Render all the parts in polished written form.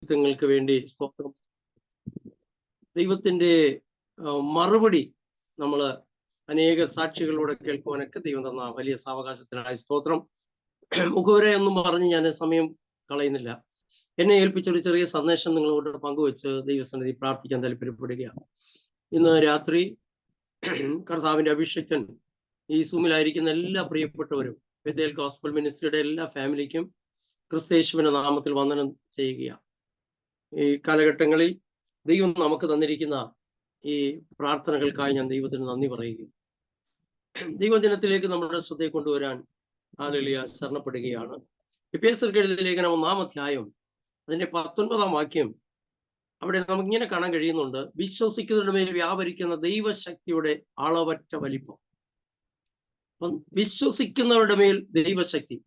ങ്ങൾക്ക് വേണ്ടി സ്തോത്രം. ദൈവത്തിന്റെ മറുപടി നമ്മൾ അനേക സാക്ഷികളിലൂടെ കേൾക്കുവാനൊക്കെ ദൈവം തന്ന വലിയ സാവകാശത്തിനായി സ്തോത്രം. മുഖവരെ ഒന്നും പറഞ്ഞ് ഞാൻ സമയം കളയുന്നില്ല. എന്നെ ഏൽപ്പിച്ചൊരു ചെറിയ സന്ദേശം നിങ്ങളോട് പങ്കുവെച്ച് ദൈവസന്നിധി പ്രാർത്ഥിക്കാൻ താല്പര്യപ്പെടുകയാണ്. ഇന്ന് രാത്രി കർത്താവിന്റെ അഭിഷേകൻ ഈ സൂമിലായിരിക്കുന്ന എല്ലാ പ്രിയപ്പെട്ടവരും ബെഥേൽ ഗോസ്പൽ മിനിസ്ട്രിയുടെ എല്ലാ ഫാമിലിക്കും ക്രിസ്തയേശുവിന്റെ നാമത്തിൽ വന്ദനം ചെയ്യുകയാണ്. ഈ കാലഘട്ടങ്ങളിൽ ദൈവം നമുക്ക് തന്നിരിക്കുന്ന ഈ പ്രാർത്ഥനകൾക്കായി ഞാൻ ദൈവത്തിന് നന്ദി പറയുകയും ദൈവദിനത്തിലേക്ക് നമ്മുടെ ശ്രദ്ധയെ കൊണ്ടുവരാൻ ഹല്ലേലൂയ ശരണപ്പെടുകയാണ്. എഫേസ്യർക്ക് എഴുതിയ ലേഖനം 1-ാം അധ്യായം അതിന്റെ 19-ാം വാക്യം അവിടെ നമുക്ക് ഇങ്ങനെ കാണാൻ കഴിയുന്നുണ്ട്. വിശ്വസിക്കുന്നവരുടെ മേൽ വ്യാപരിക്കുന്ന ദൈവശക്തിയുടെ അളവറ്റ വലിപ്പം. അപ്പം വിശ്വസിക്കുന്നവരുടെ മേൽ ദൈവശക്തി.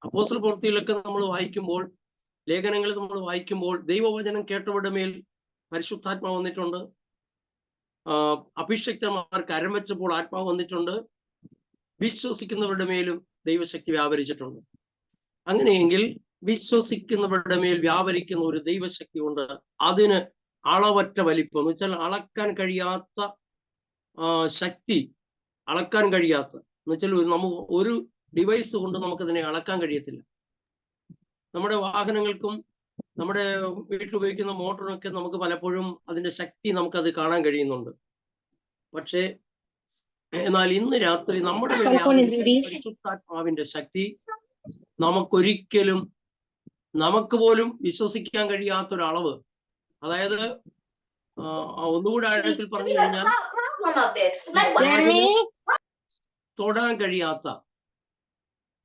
അപ്പോസ്തല പ്രവൃത്തിയിലൊക്കെ നമ്മൾ വായിക്കുമ്പോൾ, ലേഖനങ്ങളിൽ നമ്മൾ വായിക്കുമ്പോൾ ദൈവവചനം കേട്ടവരുടെ മേൽ പരിശുദ്ധാത്മാവ് വന്നിട്ടുണ്ട്. അഭിഷക്തന്മാർക്ക് കരം വെച്ചപ്പോൾ ആത്മാവ് വന്നിട്ടുണ്ട്. വിശ്വസിക്കുന്നവരുടെ മേലും ദൈവശക്തി വ്യാപരിച്ചിട്ടുണ്ട്. അങ്ങനെയെങ്കിൽ വിശ്വസിക്കുന്നവരുടെ മേൽ വ്യാപരിക്കുന്ന ഒരു ദൈവശക്തി ഉണ്ട്. അതിന് അളവറ്റ വലിപ്പം എന്ന് വെച്ചാൽ അളക്കാൻ കഴിയാത്ത ശക്തി, അളക്കാൻ കഴിയാത്ത എന്ന് വെച്ചാൽ നമുക്ക് ഒരു ഡിവൈസ് കൊണ്ട് നമുക്കതിനെ അളക്കാൻ കഴിയത്തില്ല. നമ്മുടെ വാഹനങ്ങൾക്കും നമ്മുടെ വീട്ടിൽ ഉപയോഗിക്കുന്ന മോട്ടറിനൊക്കെ നമുക്ക് പലപ്പോഴും അതിന്റെ ശക്തി നമുക്കത് കാണാൻ കഴിയുന്നുണ്ട്. പക്ഷേ എന്നാൽ ഇന്ന് രാത്രി നമ്മുടെ പരിശുദ്ധാത്മാവിന്റെ ശക്തി നമുക്കൊരിക്കലും, നമുക്ക് പോലും വിശ്വസിക്കാൻ കഴിയാത്തൊരളവ്, അതായത് ഒന്നുകൂടെ ആഴത്തിൽ പറഞ്ഞു കഴിഞ്ഞാൽ തൊടാൻ കഴിയാത്ത,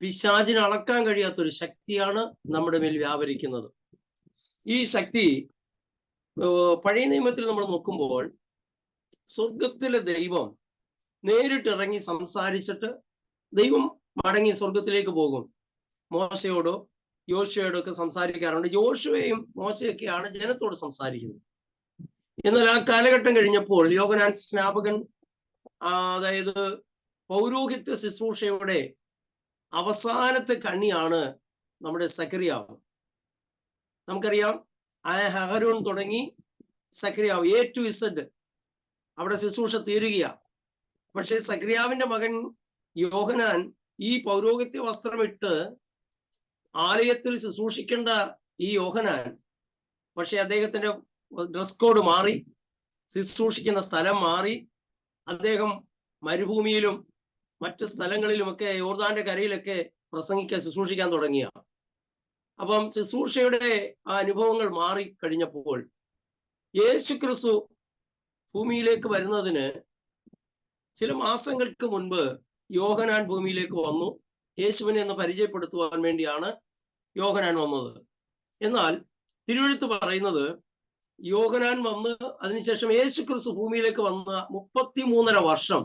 പിശാചിന് അളക്കാൻ കഴിയാത്ത ഒരു ശക്തിയാണ് നമ്മുടെ മേൽ വ്യാപരിക്കുന്നത്. ഈ ശക്തി പഴയ നിയമത്തിൽ നമ്മൾ നോക്കുമ്പോൾ സ്വർഗത്തിലെ ദൈവം നേരിട്ടിറങ്ങി സംസാരിച്ചിട്ട് ദൈവം മടങ്ങി സ്വർഗത്തിലേക്ക് പോകും. മോശയോടോ യോശുവയോടോ ഒക്കെ സംസാരിക്കാറുണ്ട്. യോശുവയും മോശയൊക്കെയാണ് ജനത്തോട് സംസാരിക്കുന്നത്. എന്നാൽ ആ കാലഘട്ടം കഴിഞ്ഞപ്പോൾ യോഹന്നാൻ സ്നാപകൻ, അതായത് പൗരോഹിത്യ ശുശ്രൂഷയുടെ അവസാനത്തെ കണ്ണിയാണ് നമ്മുടെ സക്കറിയാവ്. നമുക്കറിയാം, അഹരോൻ തുടങ്ങി സക്കറിയാവ് A to Z അവിടെ ശുശ്രൂഷ തീരുകയാണ്. പക്ഷെ സക്കറിയാവിന്റെ മകൻ യോഹന്നാൻ ഈ പൗരോഹിത്യ വസ്ത്രമിട്ട് ആലയത്തിൽ ശുശ്രൂഷിക്കേണ്ട ഈ യോഹന്നാൻ, പക്ഷെ അദ്ദേഹത്തിന്റെ ഡ്രസ് കോഡ് മാറി, ശുശ്രൂഷിക്കുന്ന സ്ഥലം മാറി. അദ്ദേഹം മരുഭൂമിയിലും മറ്റ് സ്ഥലങ്ങളിലുമൊക്കെ യോർദാന്റെ കരയിലൊക്കെ പ്രസംഗിക്കാൻ, ശുശ്രൂഷിക്കാൻ തുടങ്ങിയ. അപ്പം ശുശ്രൂഷയുടെ ആ അനുഭവങ്ങൾ മാറി കഴിഞ്ഞപ്പോൾ യേശുക്രിസ്തു ഭൂമിയിലേക്ക് വരുന്നതിന് ചില മാസങ്ങൾക്ക് മുൻപ് യോഹന്നാൻ ഭൂമിയിലേക്ക് വന്നു. യേശുവിനെ ഒന്ന് പരിചയപ്പെടുത്തുവാൻ വേണ്ടിയാണ് യോഹന്നാൻ വന്നത്. എന്നാൽ തിരുവെഴുത്ത് പറയുന്നത് യോഹന്നാൻ വന്ന് അതിനുശേഷം യേശുക്രിസ്തു ഭൂമിയിലേക്ക് വന്ന 33.5 വർഷം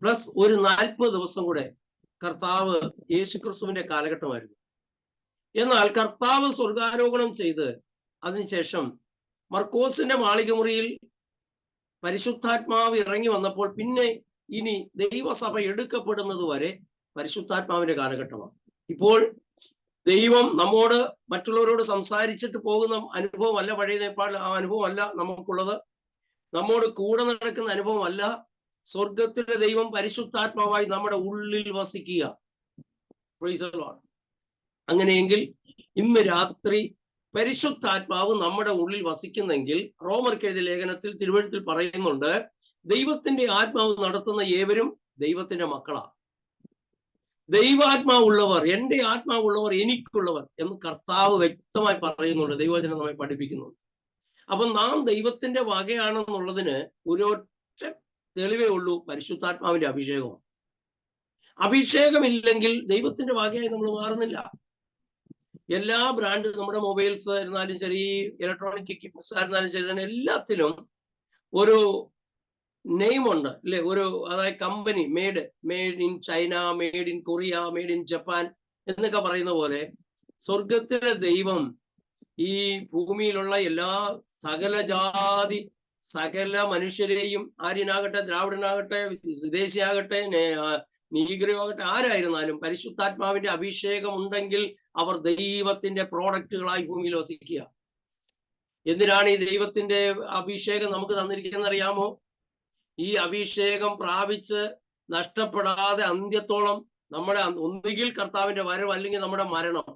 പ്ലസ് ഒരു 40 ദിവസം കൂടെ കർത്താവ് യേശുക്രിസ്തുവിന്റെ കാലഘട്ടമായിരുന്നു. എന്നാൽ കർത്താവ് സ്വർഗാരോഹണം ചെയ്ത് അതിനുശേഷം മർക്കോസിന്റെ മാളികമുറിയിൽ പരിശുദ്ധാത്മാവ് ഇറങ്ങി വന്നപ്പോൾ പിന്നെ ഇനി ദൈവസഭ എടുക്കപ്പെടുന്നത് വരെ പരിശുദ്ധാത്മാവിന്റെ കാലഘട്ടമാണ്. ഇപ്പോൾ ദൈവം നമ്മോട് മറ്റുള്ളവരോട് സംസാരിച്ചിട്ട് പോകുന്ന അനുഭവമല്ല പഴയ നേപ്പാൾ, ആ അനുഭവമല്ല നമുക്കുള്ളത്. നമ്മോട് കൂടെ നടക്കുന്ന അനുഭവമല്ല. സ്വർഗത്തിലെ ദൈവം പരിശുദ്ധാത്മാവായി നമ്മുടെ ഉള്ളിൽ വസിക്കുക. Praise the Lord. അങ്ങനെയെങ്കിൽ ഇന്ന് രാത്രി പരിശുദ്ധാത്മാവ് നമ്മുടെ ഉള്ളിൽ വസിക്കുന്നെങ്കിൽ റോമർക്ക് എഴുതിയ ലേഖനത്തിൽ തിരുവെഴുത്തിൽ പറയുന്നുണ്ട്, ദൈവത്തിന്റെ ആത്മാവ് നടത്തുന്ന ഏവരും ദൈവത്തിന്റെ മക്കളാണ്. ദൈവാത്മാവുള്ളവർ, എൻ്റെ ആത്മാവുള്ളവർ എനിക്കുള്ളവർ എന്ന് കർത്താവ് വ്യക്തമായി പറയുന്നുണ്ട്. ദൈവവചനം നമ്മെ പഠിപ്പിക്കുന്നുണ്ട്. അപ്പൊ നാം ദൈവത്തിന്റെ വകയാണെന്നുള്ളതിന് ഒരൊറ്റ തെളിവേ ഉള്ളൂ, പരിശുദ്ധാത്മാവിന്റെ അഭിഷേകമാണ്. അഭിഷേകമില്ലെങ്കിൽ ദൈവത്തിന്റെ വകയായി നമ്മൾ മാറുന്നില്ല. എല്ലാ ബ്രാൻഡ്, നമ്മുടെ മൊബൈൽസ് ആയിരുന്നാലും ശരി, ഇലക്ട്രോണിക് എക്യുപ്മെന്റ്സ് ആയിരുന്നാലും ശരി, തന്നെ എല്ലാത്തിലും ഒരു നെയിം ഉണ്ട് അല്ലെ? അതായത് company, made in China, made in Korea, made in Japan എന്നൊക്കെ പറയുന്ന പോലെ സ്വർഗത്തിലെ ദൈവം ഈ ഭൂമിയിലുള്ള എല്ലാ സകല ജാതി, സകല മനുഷ്യരെയും, ആര്യനാകട്ടെ, ദ്രാവിഡനാകട്ടെ, വിദേശിയാകട്ടെ, നീഗ്രോ ആകട്ടെ, ആരായിരുന്നാലും പരിശുദ്ധാത്മാവിന്റെ അഭിഷേകം ഉണ്ടെങ്കിൽ അവർ ദൈവത്തിന്റെ പ്രോഡക്റ്റുകളായി ഭൂമിയിൽ വസിക്കുക. എന്തിനാണ് ഈ ദൈവത്തിന്റെ അഭിഷേകം നമുക്ക് തന്നിരിക്കുന്നത് അറിയാമോ? ഈ അഭിഷേകം പ്രാപിച്ച് നഷ്ടപ്പെടാതെ അന്ത്യത്തോളം നമ്മുടെ ഒന്നുകിൽ കർത്താവിന്റെ വരവ് അല്ലെങ്കിൽ നമ്മുടെ മരണം,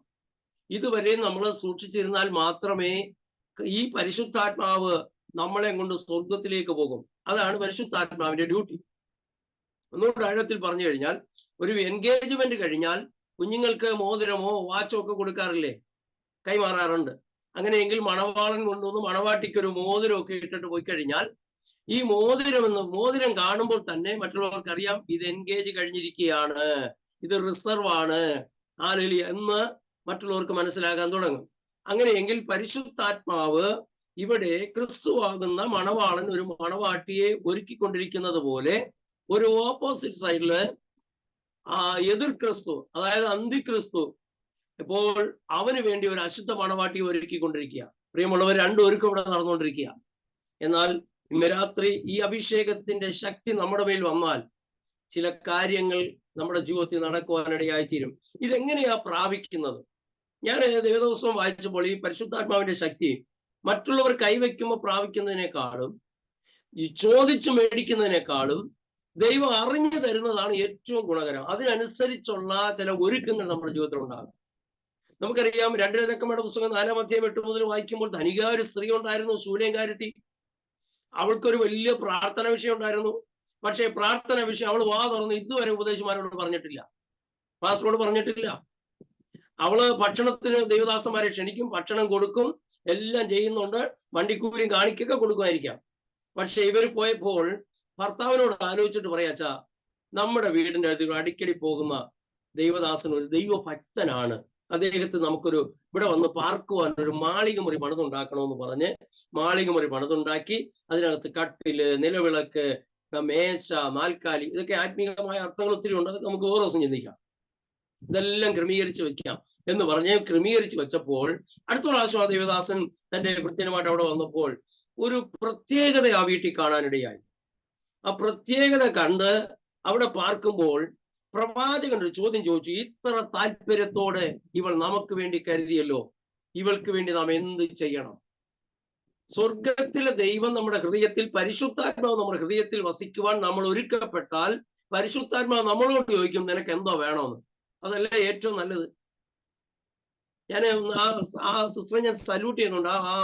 ഇതുവരെ നമ്മൾ സൂക്ഷിച്ചിരുന്നാൽ മാത്രമേ ഈ പരിശുദ്ധാത്മാവ് നമ്മളെ കൊണ്ട് സ്വർഗത്തിലേക്ക് പോകും. അതാണ് പരിശുദ്ധാത്മാവിന്റെ ഡ്യൂട്ടി. ഒന്നുകൂടെ ആഴത്തിൽ പറഞ്ഞു കഴിഞ്ഞാൽ, ഒരു എൻഗേജ്മെന്റ് കഴിഞ്ഞാൽ കുഞ്ഞുങ്ങൾക്ക് മോതിരമോ വാച്ചോ ഒക്കെ കൊടുക്കാറില്ലേ, കൈമാറാറുണ്ട്. അങ്ങനെയെങ്കിൽ മണവാളൻ കൊണ്ടുവന്ന് മണവാട്ടിക്കൊരു മോതിരമൊക്കെ ഇട്ടിട്ട് പോയി കഴിഞ്ഞാൽ ഈ മോതിരം കാണുമ്പോൾ തന്നെ മറ്റുള്ളവർക്ക് അറിയാം ഇത് എൻഗേജ് കഴിഞ്ഞിരിക്കുകയാണ്, ഇത് റിസർവ് ആണ്, ഹല്ലേലൂയ എന്ന് മറ്റുള്ളവർക്ക് മനസ്സിലാകാൻ തുടങ്ങും. അങ്ങനെയെങ്കിൽ പരിശുദ്ധാത്മാവ് ഇവിടെ ക്രിസ്തുവാകുന്ന മണവാളൻ ഒരു മണവാട്ടിയെ ഒരുക്കിക്കൊണ്ടിരിക്കുന്നത് പോലെ ഒരു ഓപ്പോസിറ്റ് സൈഡില് എതിർ ക്രിസ്തു, അതായത് അന്തിക്രിസ്തു ഇപ്പോൾ അവന് വേണ്ടി ഒരു അശുദ്ധ മണവാട്ടിയെ ഒരുക്കിക്കൊണ്ടിരിക്കുക. പ്രിയമുള്ളവർ, രണ്ടും ഒരുക്കം ഇവിടെ നടന്നുകൊണ്ടിരിക്കുക. എന്നാൽ ഇന്ന് രാത്രി ഈ അഭിഷേകത്തിന്റെ ശക്തി നമ്മുടെ മേൽ വന്നാൽ ചില കാര്യങ്ങൾ നമ്മുടെ ജീവിതത്തിൽ നടക്കുവാനിടയായിത്തീരും. ഇതെങ്ങനെയാ പ്രാപിക്കുന്നത്? ഞാൻ ദിവസവും വായിച്ചപ്പോൾ ഈ പരിശുദ്ധാത്മാവിന്റെ ശക്തി മറ്റുള്ളവർ കൈവയ്ക്കുമ്പോൾ പ്രാപിക്കുന്നതിനേക്കാളും ചോദിച്ചു മേടിക്കുന്നതിനേക്കാളും ദൈവം അറിഞ്ഞു തരുന്നതാണ് ഏറ്റവും ഗുണകരം. അതിനനുസരിച്ചുള്ള ചില ഒരുക്കങ്ങൾ നമ്മുടെ ജീവിതത്തിൽ ഉണ്ടാകും. നമുക്കറിയാം, 2 രാജാക്കന്മാരുടെ പുസ്തകം 4-ാം അധ്യായം 8 മുതൽ വായിക്കുമ്പോൾ ധനിക ഒരു സ്ത്രീ ഉണ്ടായിരുന്നു, ശൂലേംകാരത്തി. അവൾക്കൊരു വലിയ പ്രാർത്ഥന വിഷയം ഉണ്ടായിരുന്നു. പക്ഷേ പ്രാർത്ഥന വിഷയം അവൾ വാ തുറന്ന് ഇതുവരെ ഉപദേശിമാരോട് പറഞ്ഞിട്ടില്ല, പാസ്റ്ററോട് പറഞ്ഞിട്ടില്ല. അവള് ഭക്ഷണത്തിന് ദൈവദാസന്മാരെ ക്ഷണിക്കും, ഭക്ഷണം കൊടുക്കും, എല്ലാം ചെയ്യുന്നുണ്ട്, വണ്ടിക്കൂലിയും കാണിക്കൊക്കെ കൊടുക്കുമായിരിക്കാം. പക്ഷെ ഇവര് പോയപ്പോൾ ഭർത്താവിനോട് ആലോചിച്ചിട്ട് പറയാച്ചാ, നമ്മുടെ വീടിന്റെ അടുത്ത് അടിക്കടി പോകുന്ന ദൈവദാസൻ ഒരു ദൈവഭക്തനാണ്, അദ്ദേഹത്തിന് നമുക്കൊരു ഇവിടെ വന്ന് പാർക്കുവാൻ ഒരു മാളിക മുറി പണിതുണ്ടാക്കണമെന്ന് പറഞ്ഞ് മാളിക മുറി പണിതുണ്ടാക്കി അതിനകത്ത് കട്ടില്, നിലവിളക്ക്, മേശ, നാൽക്കാലി, ഇതൊക്കെ ആത്മീയമായ അർത്ഥങ്ങൾ ഒത്തിരി ഉണ്ട്. അതൊക്കെ നമുക്ക് ഓരോ ദിവസം ചിന്തിക്കാം. ഇതെല്ലാം ക്രമീകരിച്ച് വെക്കാം എന്ന് പറഞ്ഞ് ക്രമീകരിച്ച് വെച്ചപ്പോൾ അടുത്ത പ്രാവശ്യം ആ ദേവദാസൻ തന്റെ കൃത്യമായിട്ട് അവിടെ വന്നപ്പോൾ ഒരു പ്രത്യേകത ആ വീട്ടിൽ കാണാനിടയായി. ആ പ്രത്യേകത കണ്ട് അവിടെ പാർക്കുമ്പോൾ പ്രവാചകൻ ഒരു ചോദ്യം ചോദിച്ചു, ഇത്ര താല്പര്യത്തോടെ ഇവൾ നമുക്ക് വേണ്ടി കരുതിയല്ലോ, ഇവൾക്ക് വേണ്ടി നാം എന്ത് ചെയ്യണം? സ്വർഗത്തിലെ ദൈവം നമ്മുടെ ഹൃദയത്തിൽ, പരിശുദ്ധാത്മാവ് നമ്മുടെ ഹൃദയത്തിൽ വസിക്കുവാൻ നമ്മൾ ഒരുക്കപ്പെട്ടാൽ പരിശുദ്ധാത്മാവ് നമ്മളോട് ചോദിക്കും, നിനക്ക് എന്തോ വേണമെന്ന്. അതല്ലേ ഏറ്റവും നല്ലത്. ഞാൻ ആ സിസ്റ്ററെ ഞാൻ സല്യൂട്ട് ചെയ്യുന്നുണ്ട്, ആ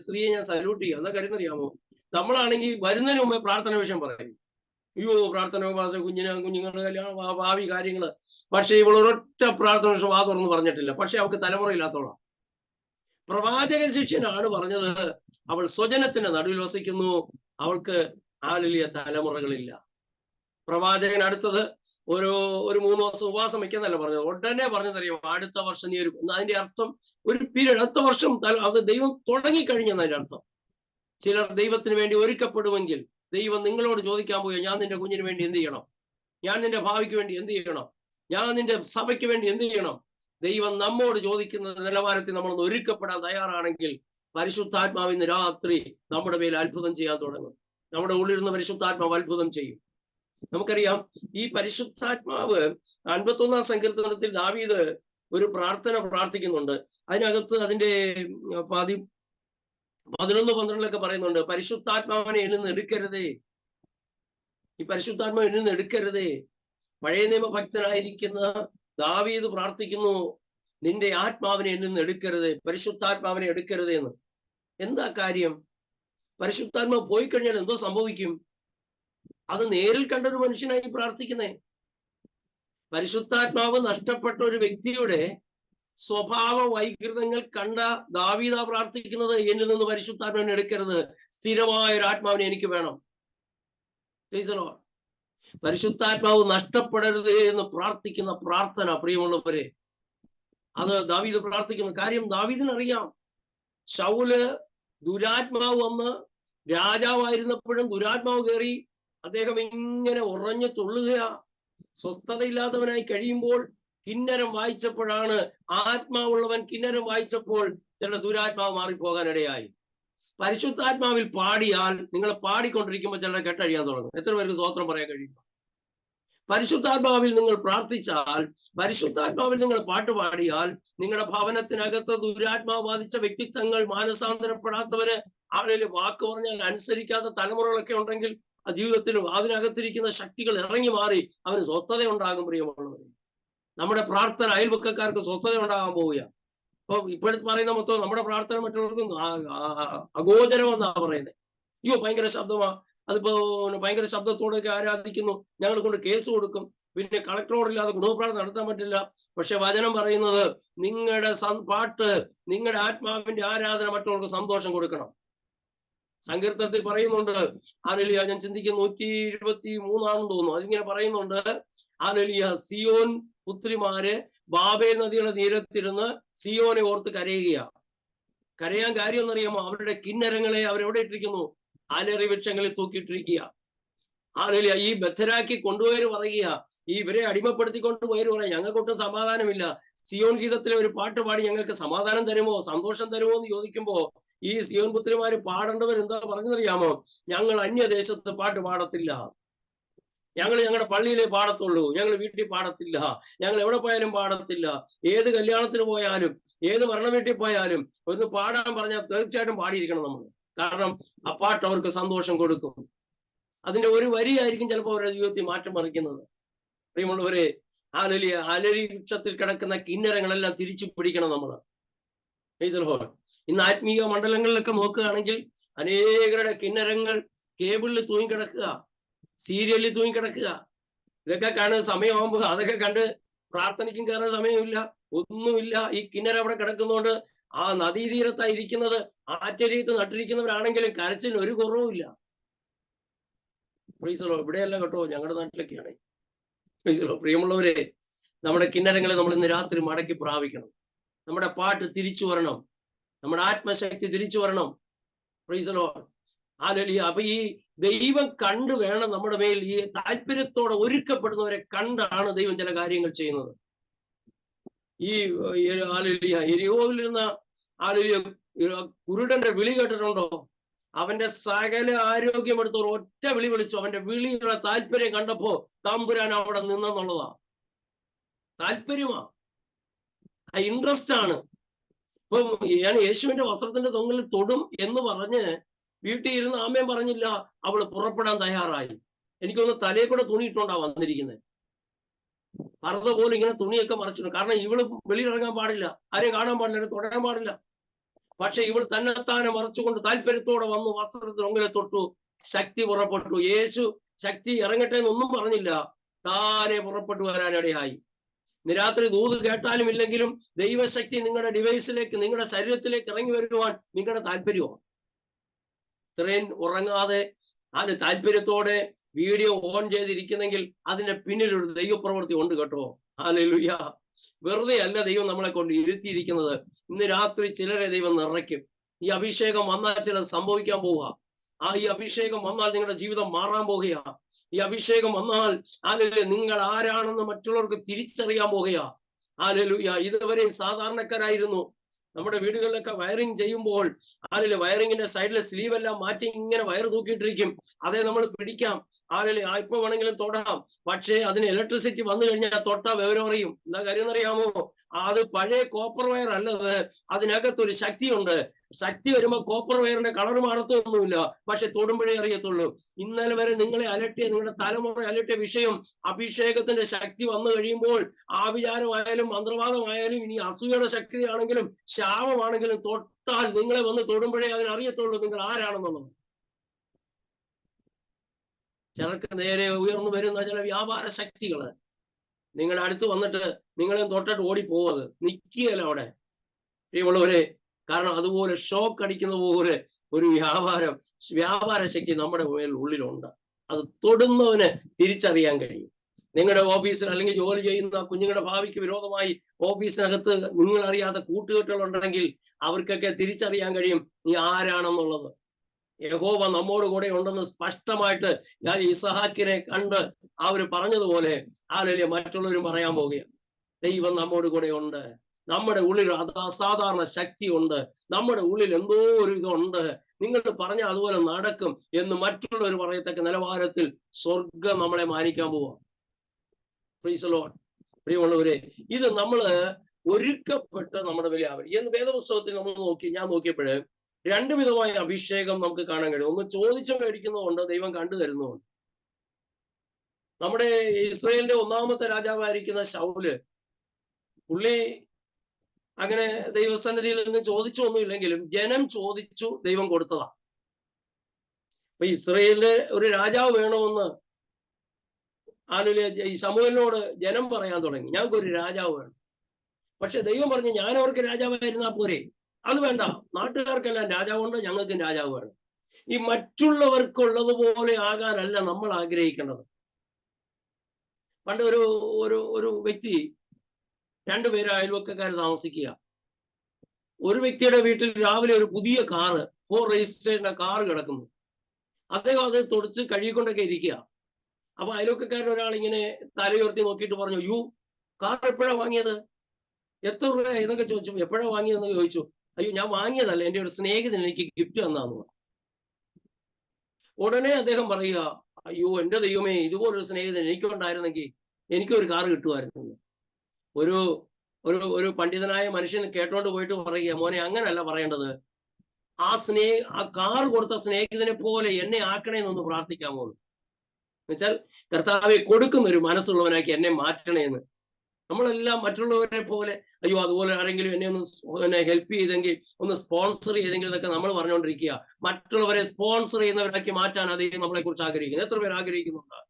സ്ത്രീയെ ഞാൻ സല്യൂട്ട് ചെയ്യാം. എന്താ കാര്യം അറിയാമോ? നമ്മളാണെങ്കിൽ വരുന്നതിന് മുമ്പേ പ്രാർത്ഥന വിഷയം പറയും, അയ്യോ പ്രാർത്ഥന കുഞ്ഞുങ്ങളുടെ കല്യാണം, ഭാവി കാര്യങ്ങള്. പക്ഷെ ഇവൾ ഒരൊറ്റ പ്രാർത്ഥന വിഷയം വാ തുറന്ന് പറഞ്ഞിട്ടില്ല. പക്ഷെ അവൾക്ക് തലമുറയില്ലാത്തോളാം. പ്രവാചക ശിഷ്യനാണ് പറഞ്ഞത്, അവൾ സ്വജനത്തിന്റെ നടുവിൽ വസിക്കുന്നു, അവൾക്ക് ഹല്ലേലൂയ തലമുറകളില്ല. പ്രവാചകൻ അടുത്തത് ഒരു 3 ദിവസം ഉപവാസം വയ്ക്കുന്നല്ല പറഞ്ഞത്, ഉടനെ പറഞ്ഞതറിയാം, അടുത്ത വർഷം നീ ഒരു, അതിന്റെ അർത്ഥം ഒരു പീരീഡ്, അടുത്ത വർഷം അത് ദൈവം തുടങ്ങിക്കഴിഞ്ഞെന്നതിന്റെ അർത്ഥം. ചിലർ ദൈവത്തിന് വേണ്ടി ഒരുക്കപ്പെടുമെങ്കിൽ ദൈവം നിങ്ങളോട് ചോദിക്കാൻ പോയോ, ഞാൻ നിന്റെ കുഞ്ഞിന് വേണ്ടി എന്ത് ചെയ്യണം, ഞാൻ നിന്റെ ഭാവിക്ക് വേണ്ടി എന്ത് ചെയ്യണം, ഞാൻ നിന്റെ സഭയ്ക്ക് വേണ്ടി എന്ത് ചെയ്യണം? ദൈവം നമ്മോട് ചോദിക്കുന്ന നിലവാരത്തിൽ നമ്മളൊന്ന് ഒരുക്കപ്പെടാൻ തയ്യാറാണെങ്കിൽ പരിശുദ്ധാത്മാവിന്ന് രാത്രി നമ്മുടെ മേൽ അത്ഭുതം ചെയ്യാൻ തുടങ്ങും. നമ്മുടെ ഉള്ളിരുന്ന പരിശുദ്ധാത്മാവ് അത്ഭുതം ചെയ്യും. നമുക്കറിയാം, ഈ പരിശുദ്ധാത്മാവ് 51-ാം സങ്കീർത്തനത്തിൽ ദാവീദ് ഒരു പ്രാർത്ഥന പ്രാർത്ഥിക്കുന്നുണ്ട്. അതിനകത്ത് അതിന്റെ 11-12 പറയുന്നുണ്ട്, പരിശുദ്ധാത്മാവിനെ എന്നിൽ നിന്ന് എടുക്കരുതേ, ഈ പരിശുദ്ധാത്മാവ് എന്നിൽ നിന്ന് എടുക്കരുതേ. പഴയ നിയമഭക്തനായിരിക്കുന്ന ദാവീദ് പ്രാർത്ഥിക്കുന്നു, നിന്റെ ആത്മാവിനെ എന്നിൽ നിന്ന് എടുക്കരുതേ, പരിശുദ്ധാത്മാവിനെ എടുക്കരുതേ എന്ന്. എന്താ കാര്യം? പരിശുദ്ധാത്മാവ് പോയി കഴിഞ്ഞാൽ എന്തോ സംഭവിക്കും? അത് നേരിൽ കണ്ടൊരു മനുഷ്യനായി പ്രാർത്ഥിക്കുന്നേ. പരിശുദ്ധാത്മാവ് നഷ്ടപ്പെട്ട ഒരു വ്യക്തിയുടെ സ്വഭാവ വൈകൃതങ്ങൾ കണ്ട ദാവീദ പ്രാർത്ഥിക്കുന്നത്, എന്നിൽ നിന്ന് പരിശുദ്ധാത്മാവിനെ എടുക്കരുത്, സ്ഥിരമായ ഒരു ആത്മാവിനെ എനിക്ക് വേണം. പരിശുദ്ധാത്മാവ് നഷ്ടപ്പെടരുത് എന്ന് പ്രാർത്ഥിക്കുന്ന പ്രാർത്ഥന, പ്രിയമുള്ളവരെ, അത് ദാവീദ് പ്രാർത്ഥിക്കുന്ന കാര്യം ദാവീദിനറിയാം. ശൗല് ദുരാത്മാവ് വന്ന് രാജാവായിരുന്നപ്പോഴും ദുരാത്മാവ് കയറി അദ്ദേഹം ഇങ്ങനെ ഉറഞ്ഞു തുള്ളുകയാ. സ്വസ്ഥതയില്ലാത്തവനായി കഴിയുമ്പോൾ കിന്നരം വായിച്ചപ്പോഴാണ്, ആത്മാവുള്ളവൻ കിന്നരം വായിച്ചപ്പോൾ ചില ദുരാത്മാവ് മാറിപ്പോകാനിടയായി. പരിശുദ്ധാത്മാവിൽ പാടിയാൽ, നിങ്ങൾ പാടിക്കൊണ്ടിരിക്കുമ്പോൾ ചിലരെ കെട്ടഴിയാൻ തുടങ്ങും. എത്ര പേർക്ക് സ്തോത്രം പറയാൻ കഴിയും? പരിശുദ്ധാത്മാവിൽ നിങ്ങൾ പ്രാർത്ഥിച്ചാൽ, പരിശുദ്ധാത്മാവിൽ നിങ്ങൾ പാട്ടുപാടിയാൽ, നിങ്ങളുടെ ഭവനത്തിനകത്ത് ദുരാത്മാവ് ബാധിച്ച വ്യക്തിത്വങ്ങൾ, മാനസാന്തരപ്പെടാത്തവര്, ആളുകൾ വാക്ക് പറഞ്ഞാൽ അനുസരിക്കാത്ത തലമുറകളൊക്കെ ഉണ്ടെങ്കിൽ ആ ജീവിതത്തിലും അതിനകത്തിരിക്കുന്ന ശക്തികൾ ഇറങ്ങി മാറി അവന് സ്വസ്ഥത ഉണ്ടാകും. പ്രിയമുള്ളവരെ, നമ്മുടെ പ്രാർത്ഥന അയൽവക്കക്കാർക്ക് സ്വസ്ഥത ഉണ്ടാകാൻ പോവുക. അപ്പൊ ഇപ്പോഴത്തെ പറയുന്ന മൊത്തം നമ്മുടെ പ്രാർത്ഥന മറ്റുള്ളവർക്കും അഗോചരമെന്നാ പറയുന്നത്. അയ്യോ ഭയങ്കര ശബ്ദമാ, അതിപ്പോ ഭയങ്കര ശബ്ദത്തോടൊക്കെ ആരാധിക്കുന്നു, ഞങ്ങൾ കൊണ്ട് കേസ് കൊടുക്കും, പിന്നെ കളക്ടറോടില്ലാതെ കുടുംബപ്രാർത്ഥന നടത്താൻ പറ്റില്ല. പക്ഷെ വചനം പറയുന്നത് നിങ്ങളുടെ പാട്ട്, നിങ്ങളുടെ ആത്മാവിന്റെ ആരാധന മറ്റുള്ളവർക്ക് സന്തോഷം കൊടുക്കണം. സങ്കീർത്തനത്തിൽ പറയുന്നുണ്ട്, ഹല്ലേലൂയ, ഞാൻ ചിന്തിക്കുന്നു 123 തോന്നുന്നു, അതിങ്ങനെ പറയുന്നുണ്ട്, ഹല്ലേലൂയ, സിയോൻ പുത്രിമാര് ബാബേൽ നദിയുടെ തീരത്തിരുന്ന് സിയോനെ ഓർത്ത് കരയുക. കരയാൻ കാര്യം എന്നറിയാമോ? അവരുടെ കിന്നരങ്ങളെ അവരെവിടെ ഇട്ടിരിക്കുന്നു? ആലേറി വൃക്ഷങ്ങളിൽ തൂക്കിയിട്ടിരിക്കുക. ഹല്ലേലൂയ, ഈ ബദ്ധരാക്കി കൊണ്ടുപോയവര് പറയുക, ഈ ഇവരെ അടിമപ്പെടുത്തിക്കൊണ്ട് പോയവര് പറയാം, ഞങ്ങൾക്കൊട്ടും സമാധാനമില്ല, സിയോൻ ഗീതത്തിലെ ഒരു പാട്ട് പാടി ഞങ്ങൾക്ക് സമാധാനം തരുമോ, സന്തോഷം തരുമോ എന്ന് ചോദിക്കുമ്പോ ഈ സിയോൻ പുത്രിമാര് പാടേണ്ടവർ എന്താ പറഞ്ഞതറിയാമോ? ഞങ്ങൾ അന്യദേശത്ത് പാട്ട് പാടത്തില്ല, ഞങ്ങൾ ഞങ്ങളുടെ പള്ളിയിലേ പാടത്തുള്ളൂ, ഞങ്ങൾ വീട്ടിൽ പാടത്തില്ല, ഞങ്ങൾ എവിടെ പോയാലും പാടത്തില്ല, ഏത് കല്യാണത്തിന് പോയാലും ഏത് മരണ വീട്ടിൽ പോയാലും ഒന്ന് പാടാൻ പറഞ്ഞാൽ തീർച്ചയായിട്ടും പാടിയിരിക്കണം നമ്മൾ. കാരണം ആ പാട്ട് അവർക്ക് സന്തോഷം കൊടുക്കും. അതിന്റെ ഒരു വരിയായിരിക്കും ചിലപ്പോൾ അവരുടെ ജീവിതത്തിൽ മാറ്റം മറിക്കുന്നത്. പ്രിയമുള്ളവരെ, ഹല്ലേലൂയ, അലരി വൃക്ഷത്തിൽ കിടക്കുന്ന കിന്നരങ്ങളെല്ലാം തിരിച്ചു പിടിക്കണം നമ്മൾ. ഇന്ന് ആത്മീയ മണ്ഡലങ്ങളിലൊക്കെ നോക്കുകയാണെങ്കിൽ അനേകരുടെ കിന്നരങ്ങൾ കേബിളിൽ തൂങ്ങിക്കിടക്കുക, സീരിയലിൽ തൂങ്ങിക്കിടക്കുക. ഇതൊക്കെ കാണുന്ന സമയമാകുമ്പോൾ അതൊക്കെ കണ്ട് പ്രാർത്ഥനയ്ക്കും കയറാൻ സമയമില്ല, ഒന്നുമില്ല. ഈ കിന്നര അവിടെ കിടക്കുന്നതുകൊണ്ട് ആ നദീതീരത്തായിരിക്കുന്നത്, ആറ്റരീത്ത് നട്ടിരിക്കുന്നവരാണെങ്കിലും കരച്ചിൽ ഒരു കുറവുമില്ല. ഇവിടെയല്ല കേട്ടോ, ഞങ്ങളുടെ നാട്ടിലൊക്കെയാണ്. പ്രിയമുള്ളവരെ, നമ്മുടെ കിന്നരങ്ങളെ നമ്മൾ ഇന്ന് രാത്രി മടക്കി പ്രാപിക്കണം. നമ്മുടെ പാട്ട് തിരിച്ചു വരണം, നമ്മുടെ ആത്മശക്തി തിരിച്ചു വരണം. Price the Lord, hallelujah. അപ്പൊ ഈ ദൈവം കണ്ടു വേണം നമ്മുടെ മേൽ, ഈ താല്പര്യത്തോടെ ഒരുക്കപ്പെടുന്നവരെ കണ്ടാണ് ദൈവം ചില കാര്യങ്ങൾ ചെയ്യുന്നത്. ഈ ഹല്ലേലൂയ, യെരിഹോവിലിരുന്ന ഹല്ലേലൂയ കുരുടന്റെ വിളി കേട്ടിട്ടുണ്ടോ? അവന്റെ സകല ആരോഗ്യം എടുത്തവർ ഒറ്റ വിളി വിളിച്ചു. അവന്റെ വിളിയുടെ താല്പര്യം കണ്ടപ്പോ തമ്പുരാൻ അവിടെ നിന്നെന്നുള്ളതാ. താല്പര്യമാ, ആ ഇൻട്രസ്റ്റ് ആണ്. ഇപ്പം ഞാൻ യേശുവിന്റെ വസ്ത്രത്തിന്റെ തൊങ്ങലിൽ തൊടും എന്ന് പറഞ്ഞ് വീട്ടിൽ ഇരുന്ന് ആമേൻ പറഞ്ഞില്ല, അവള് പുറപ്പെടാൻ തയ്യാറായി. എനിക്കൊന്ന് തലയെ കൂടെ തുണി ഇട്ടോണ്ടാ വന്നിരിക്കുന്നത്. പർദ്ദ പോലും ഇങ്ങനെ തുണിയൊക്കെ മറച്ചിട്ടുണ്ട്. കാരണം ഇവള് വെളിയിലിറങ്ങാൻ പാടില്ല, ആരെയും കാണാൻ പാടില്ല, തൊടാൻ പാടില്ല. പക്ഷെ ഇവൾ തന്നെത്താനെ മറച്ചുകൊണ്ട് താല്പര്യത്തോടെ വന്നു വസ്ത്രത്തിൽ ഒന്നിലെ തൊട്ടു. ശക്തി പുറപ്പെട്ടു. യേശു ശക്തി ഇറങ്ങട്ടെ എന്നൊന്നും പറഞ്ഞില്ല, താനെ പുറപ്പെട്ടു വരാനിടയായി. ഇന്ന് രാത്രി ദൂത് കേട്ടാലും ഇല്ലെങ്കിലും ദൈവശക്തി നിങ്ങളുടെ ഡിവൈസിലേക്ക്, നിങ്ങളുടെ ശരീരത്തിലേക്ക് ഇറങ്ങി വരുവാൻ നിങ്ങളുടെ താല്പര്യമാണ്. ഇത്രയും ഉറങ്ങാതെ അതിന് താല്പര്യത്തോടെ വീഡിയോ ഓൺ ചെയ്തിരിക്കുന്നെങ്കിൽ അതിന്റെ പിന്നിലൊരു ദൈവപ്രവൃത്തി ഉണ്ട് കേട്ടോ. ഹല്ലേലൂയ. വെറുതെ അല്ല ദൈവം നമ്മളെ കൊണ്ട് ഇരുത്തിയിരിക്കുന്നത്. ഇന്ന് രാത്രി ചിലരെ ദൈവം നിറയ്ക്കും. ഈ അഭിഷേകം വന്നാൽ ചിലത് സംഭവിക്കാൻ പോവുക. ഈ അഭിഷേകം വന്നാൽ നിങ്ങളുടെ ജീവിതം മാറാൻ പോകുക. ഈ അഭിഷേകം വന്നാൽ ഹല്ലേലൂയ, നിങ്ങൾ ആരാണെന്ന് മറ്റുള്ളവർക്ക് തിരിച്ചറിയാൻ പോകുക. ഹല്ലേലൂയ. ഇതുവരെ സാധാരണക്കാരായിരുന്നു. നമ്മുടെ വീടുകളിലൊക്കെ വയറിങ് ചെയ്യുമ്പോൾ ഹല്ലേലൂയ, വയറിങ്ങിന്റെ സൈഡിലെ സ്ലീവ് എല്ലാം മാറ്റി ഇങ്ങനെ വയർ തൂക്കിയിട്ടിരിക്കും. അതേ നമ്മൾ പിടിക്കാം, ഹല്ലേലൂയ, ഇപ്പൊ വേണമെങ്കിലും തൊടാം. പക്ഷേ അതിന് ഇലക്ട്രിസിറ്റി വന്നു കഴിഞ്ഞാൽ തൊട്ടാ വിവരം അറിയും. എന്താ കാര്യം എന്നറിയാമോ? അത് പഴയ കോപ്പർ വയർ അല്ലത്, അതിനകത്തൊരു ശക്തിയുണ്ട്. ശക്തി വരുമ്പോ കോപ്പർ വയറിന്റെ കളർ മാറത്തൊന്നുമില്ല, പക്ഷെ തൊടുമ്പോഴേ അറിയത്തുള്ളൂ. ഇന്നലെ വരെ നിങ്ങളെ അലട്ടിയ, നിങ്ങളുടെ തലമുറ അലട്ടിയ വിഷയം, അഭിഷേകത്തിന്റെ ശക്തി വന്നു കഴിയുമ്പോൾ ആഭിചാരമായാലും മന്ത്രവാദമായാലും ഇനി അസൂയയുടെ ശക്തിയാണെങ്കിലും ശാപമാണെങ്കിലും തൊട്ടാൽ നിങ്ങളെ വന്ന് തൊടുമ്പോഴേ അതിനറിയത്തുള്ളൂ നിങ്ങൾ ആരാണെന്നുള്ളത്. ചിലർക്ക് നേരെ ഉയർന്നു വരുന്ന ചില വ്യാപാര ശക്തികള് നിങ്ങളുടെ അടുത്ത് വന്നിട്ട് നിങ്ങളെ തൊട്ടിട്ട് ഓടിപ്പോവത് നിൽക്കുകയല്ല അവിടെ. പ്രിയമുള്ളവരെ, കാരണം അതുപോലെ ഷോക്ക് അടിക്കുന്ന പോലെ ഒരു വ്യാപാര ശക്തി നമ്മുടെ ഉള്ളിലുണ്ട്. അത് തൊടുന്നവന് തിരിച്ചറിയാൻ കഴിയും. നിങ്ങളുടെ ഓഫീസിൽ അല്ലെങ്കിൽ ജോലി ചെയ്യുന്ന കുഞ്ഞുങ്ങളുടെ ഭാവിക്ക് വിരോധമായി ഓഫീസിനകത്ത് നിങ്ങൾ അറിയാത്ത കൂട്ടുകെട്ടുകളുണ്ടെങ്കിൽ അവർക്കൊക്കെ തിരിച്ചറിയാൻ കഴിയും നീ ആരാണെന്നുള്ളത്. യഹോവ നമ്മോട് കൂടെ ഉണ്ടെന്ന് സ്പഷ്ടമായിട്ട് ഞാൻ ഇസഹാക്കിനെ കണ്ട് അവര് പറഞ്ഞതുപോലെ ഹല്ലേലൂയ മറ്റുള്ളവരും പറയാൻ പോകുകയാണ്. ദൈവം നമ്മോട് കൂടെ ഉണ്ട്, നമ്മുടെ ഉള്ളിൽ അസാധാരണ ശക്തി ഉണ്ട്, നമ്മുടെ ഉള്ളിൽ എന്തോ ഒരു ഇതുണ്ട്, നിങ്ങൾ പറഞ്ഞാൽ അതുപോലെ നടക്കും എന്ന് മറ്റുള്ളവർ പറയത്തക്ക നിലവാരത്തിൽ സ്വർഗം നമ്മളെ മാനിക്കാൻ പോവാം. Price the Lord. പ്രിയമുള്ളവരെ, ഇത് നമ്മള് ഒരുക്കപ്പെട്ട് നമ്മുടെ വലിയ എന്ന് വേദപുസ്തകത്തിൽ നമ്മൾ ഞാൻ നോക്കിയപ്പോഴ് 2 വിധമായ അഭിഷേകം നമുക്ക് കാണാൻ കഴിയും. ഒന്ന് ചോദിച്ചു മേടിക്കുന്നതുകൊണ്ട്, ദൈവം കണ്ടു തരുന്നതുകൊണ്ട്. നമ്മുടെ ഇസ്രായേലിന്റെ 1ാമത്തെ രാജാവായിരിക്കുന്ന ശൗല്, പുള്ളി അങ്ങനെ ദൈവസന്നിധിയിൽ നിന്ന് ചോദിച്ചൊന്നുമില്ലെങ്കിലും ജനം ചോദിച്ചു, ദൈവം കൊടുത്തതാ. അപ്പൊ ഇസ്രായേലില് ഒരു രാജാവ് വേണമെന്ന് ഈ ശമൂവേലിനോട് ജനം പറയാൻ തുടങ്ങി, ഞങ്ങൾക്കൊരു രാജാവ് വേണം. പക്ഷെ ദൈവം പറഞ്ഞു, ഞാൻ അവർക്ക് രാജാവായിരുന്നാ പോരെ, അത് വേണ്ട, നാട്ടുകാർക്കെല്ലാം രാജാവുണ്ട്, ഞങ്ങൾക്കും രാജാവ് വേണം. ഈ മറ്റുള്ളവർക്കുള്ളതുപോലെ ആകാനല്ല നമ്മൾ ആഗ്രഹിക്കേണ്ടത്. പണ്ട് ഒരു വ്യക്തി, 2 പേര് അയൽവക്കക്കാർ താമസിക്കുക. ഒരു വ്യക്തിയുടെ വീട്ടിൽ രാവിലെ ഒരു പുതിയ കാറ്, 4 രജിസ്ട്രേഷന്റെ കാറ് കിടക്കുന്നു. അദ്ദേഹം അത് തുടച്ച് കഴുകിക്കൊണ്ടൊക്കെ ഇരിക്കുക. അപ്പൊ അയൽവക്കക്കാരൻ ഒരാൾ ഇങ്ങനെ തലയുയർത്തി നോക്കിയിട്ട് പറഞ്ഞു, യു കാർ എപ്പോഴാ വാങ്ങിയത്, എത്ര രൂപ എന്നൊക്കെ ചോദിച്ചു. എപ്പോഴാ വാങ്ങിയതെന്ന് ചോദിച്ചു. അയ്യോ, ഞാൻ വാങ്ങിയതല്ല, എൻ്റെ ഒരു സ്നേഹിതൻ എനിക്ക് ഗിഫ്റ്റ് തന്നാന്ന്. ഉടനെ അദ്ദേഹം പറയുക, അയ്യോ എൻ്റെ ദൈവമേ, ഇതുപോലൊരു സ്നേഹിതൻ എനിക്കുണ്ടായിരുന്നെങ്കിൽ എനിക്കൊരു കാർ കിട്ടുമായിരുന്നു. ഒരു ഒരു ഒരു പണ്ഡിതനായ മനുഷ്യൻ കേട്ടോണ്ട് പോയിട്ട് പറയുക, മോനെ അങ്ങനല്ല പറയേണ്ടത്, ആ കാർ കൊടുത്ത സ്നേഹിതനെ പോലെ എന്നെ ആക്കണേന്നൊന്ന് പ്രാർത്ഥിക്കാമോ എന്നുവെച്ചാൽ, കർത്താവെ കൊടുക്കുന്ന ഒരു മനസ്സുള്ളവനാക്കി എന്നെ മാറ്റണേന്ന്. നമ്മളെല്ലാം മറ്റുള്ളവരെ പോലെ, അയ്യോ അതുപോലെ ആരെങ്കിലും എന്നെ ഒന്ന് ഹെൽപ്പ് ചെയ്തെങ്കിൽ, ഒന്ന് സ്പോൺസർ ചെയ്തെങ്കിൽ എന്നൊക്കെ നമ്മൾ പറഞ്ഞുകൊണ്ടിരിക്കുക. മറ്റുള്ളവരെ സ്പോൺസർ ചെയ്യുന്നവരാക്കി മാറ്റാൻ അധികം നമ്മളെ കുറിച്ച് ആഗ്രഹിക്കുന്നത്. എത്ര പേർ ആഗ്രഹിക്കുന്നുണ്ട്?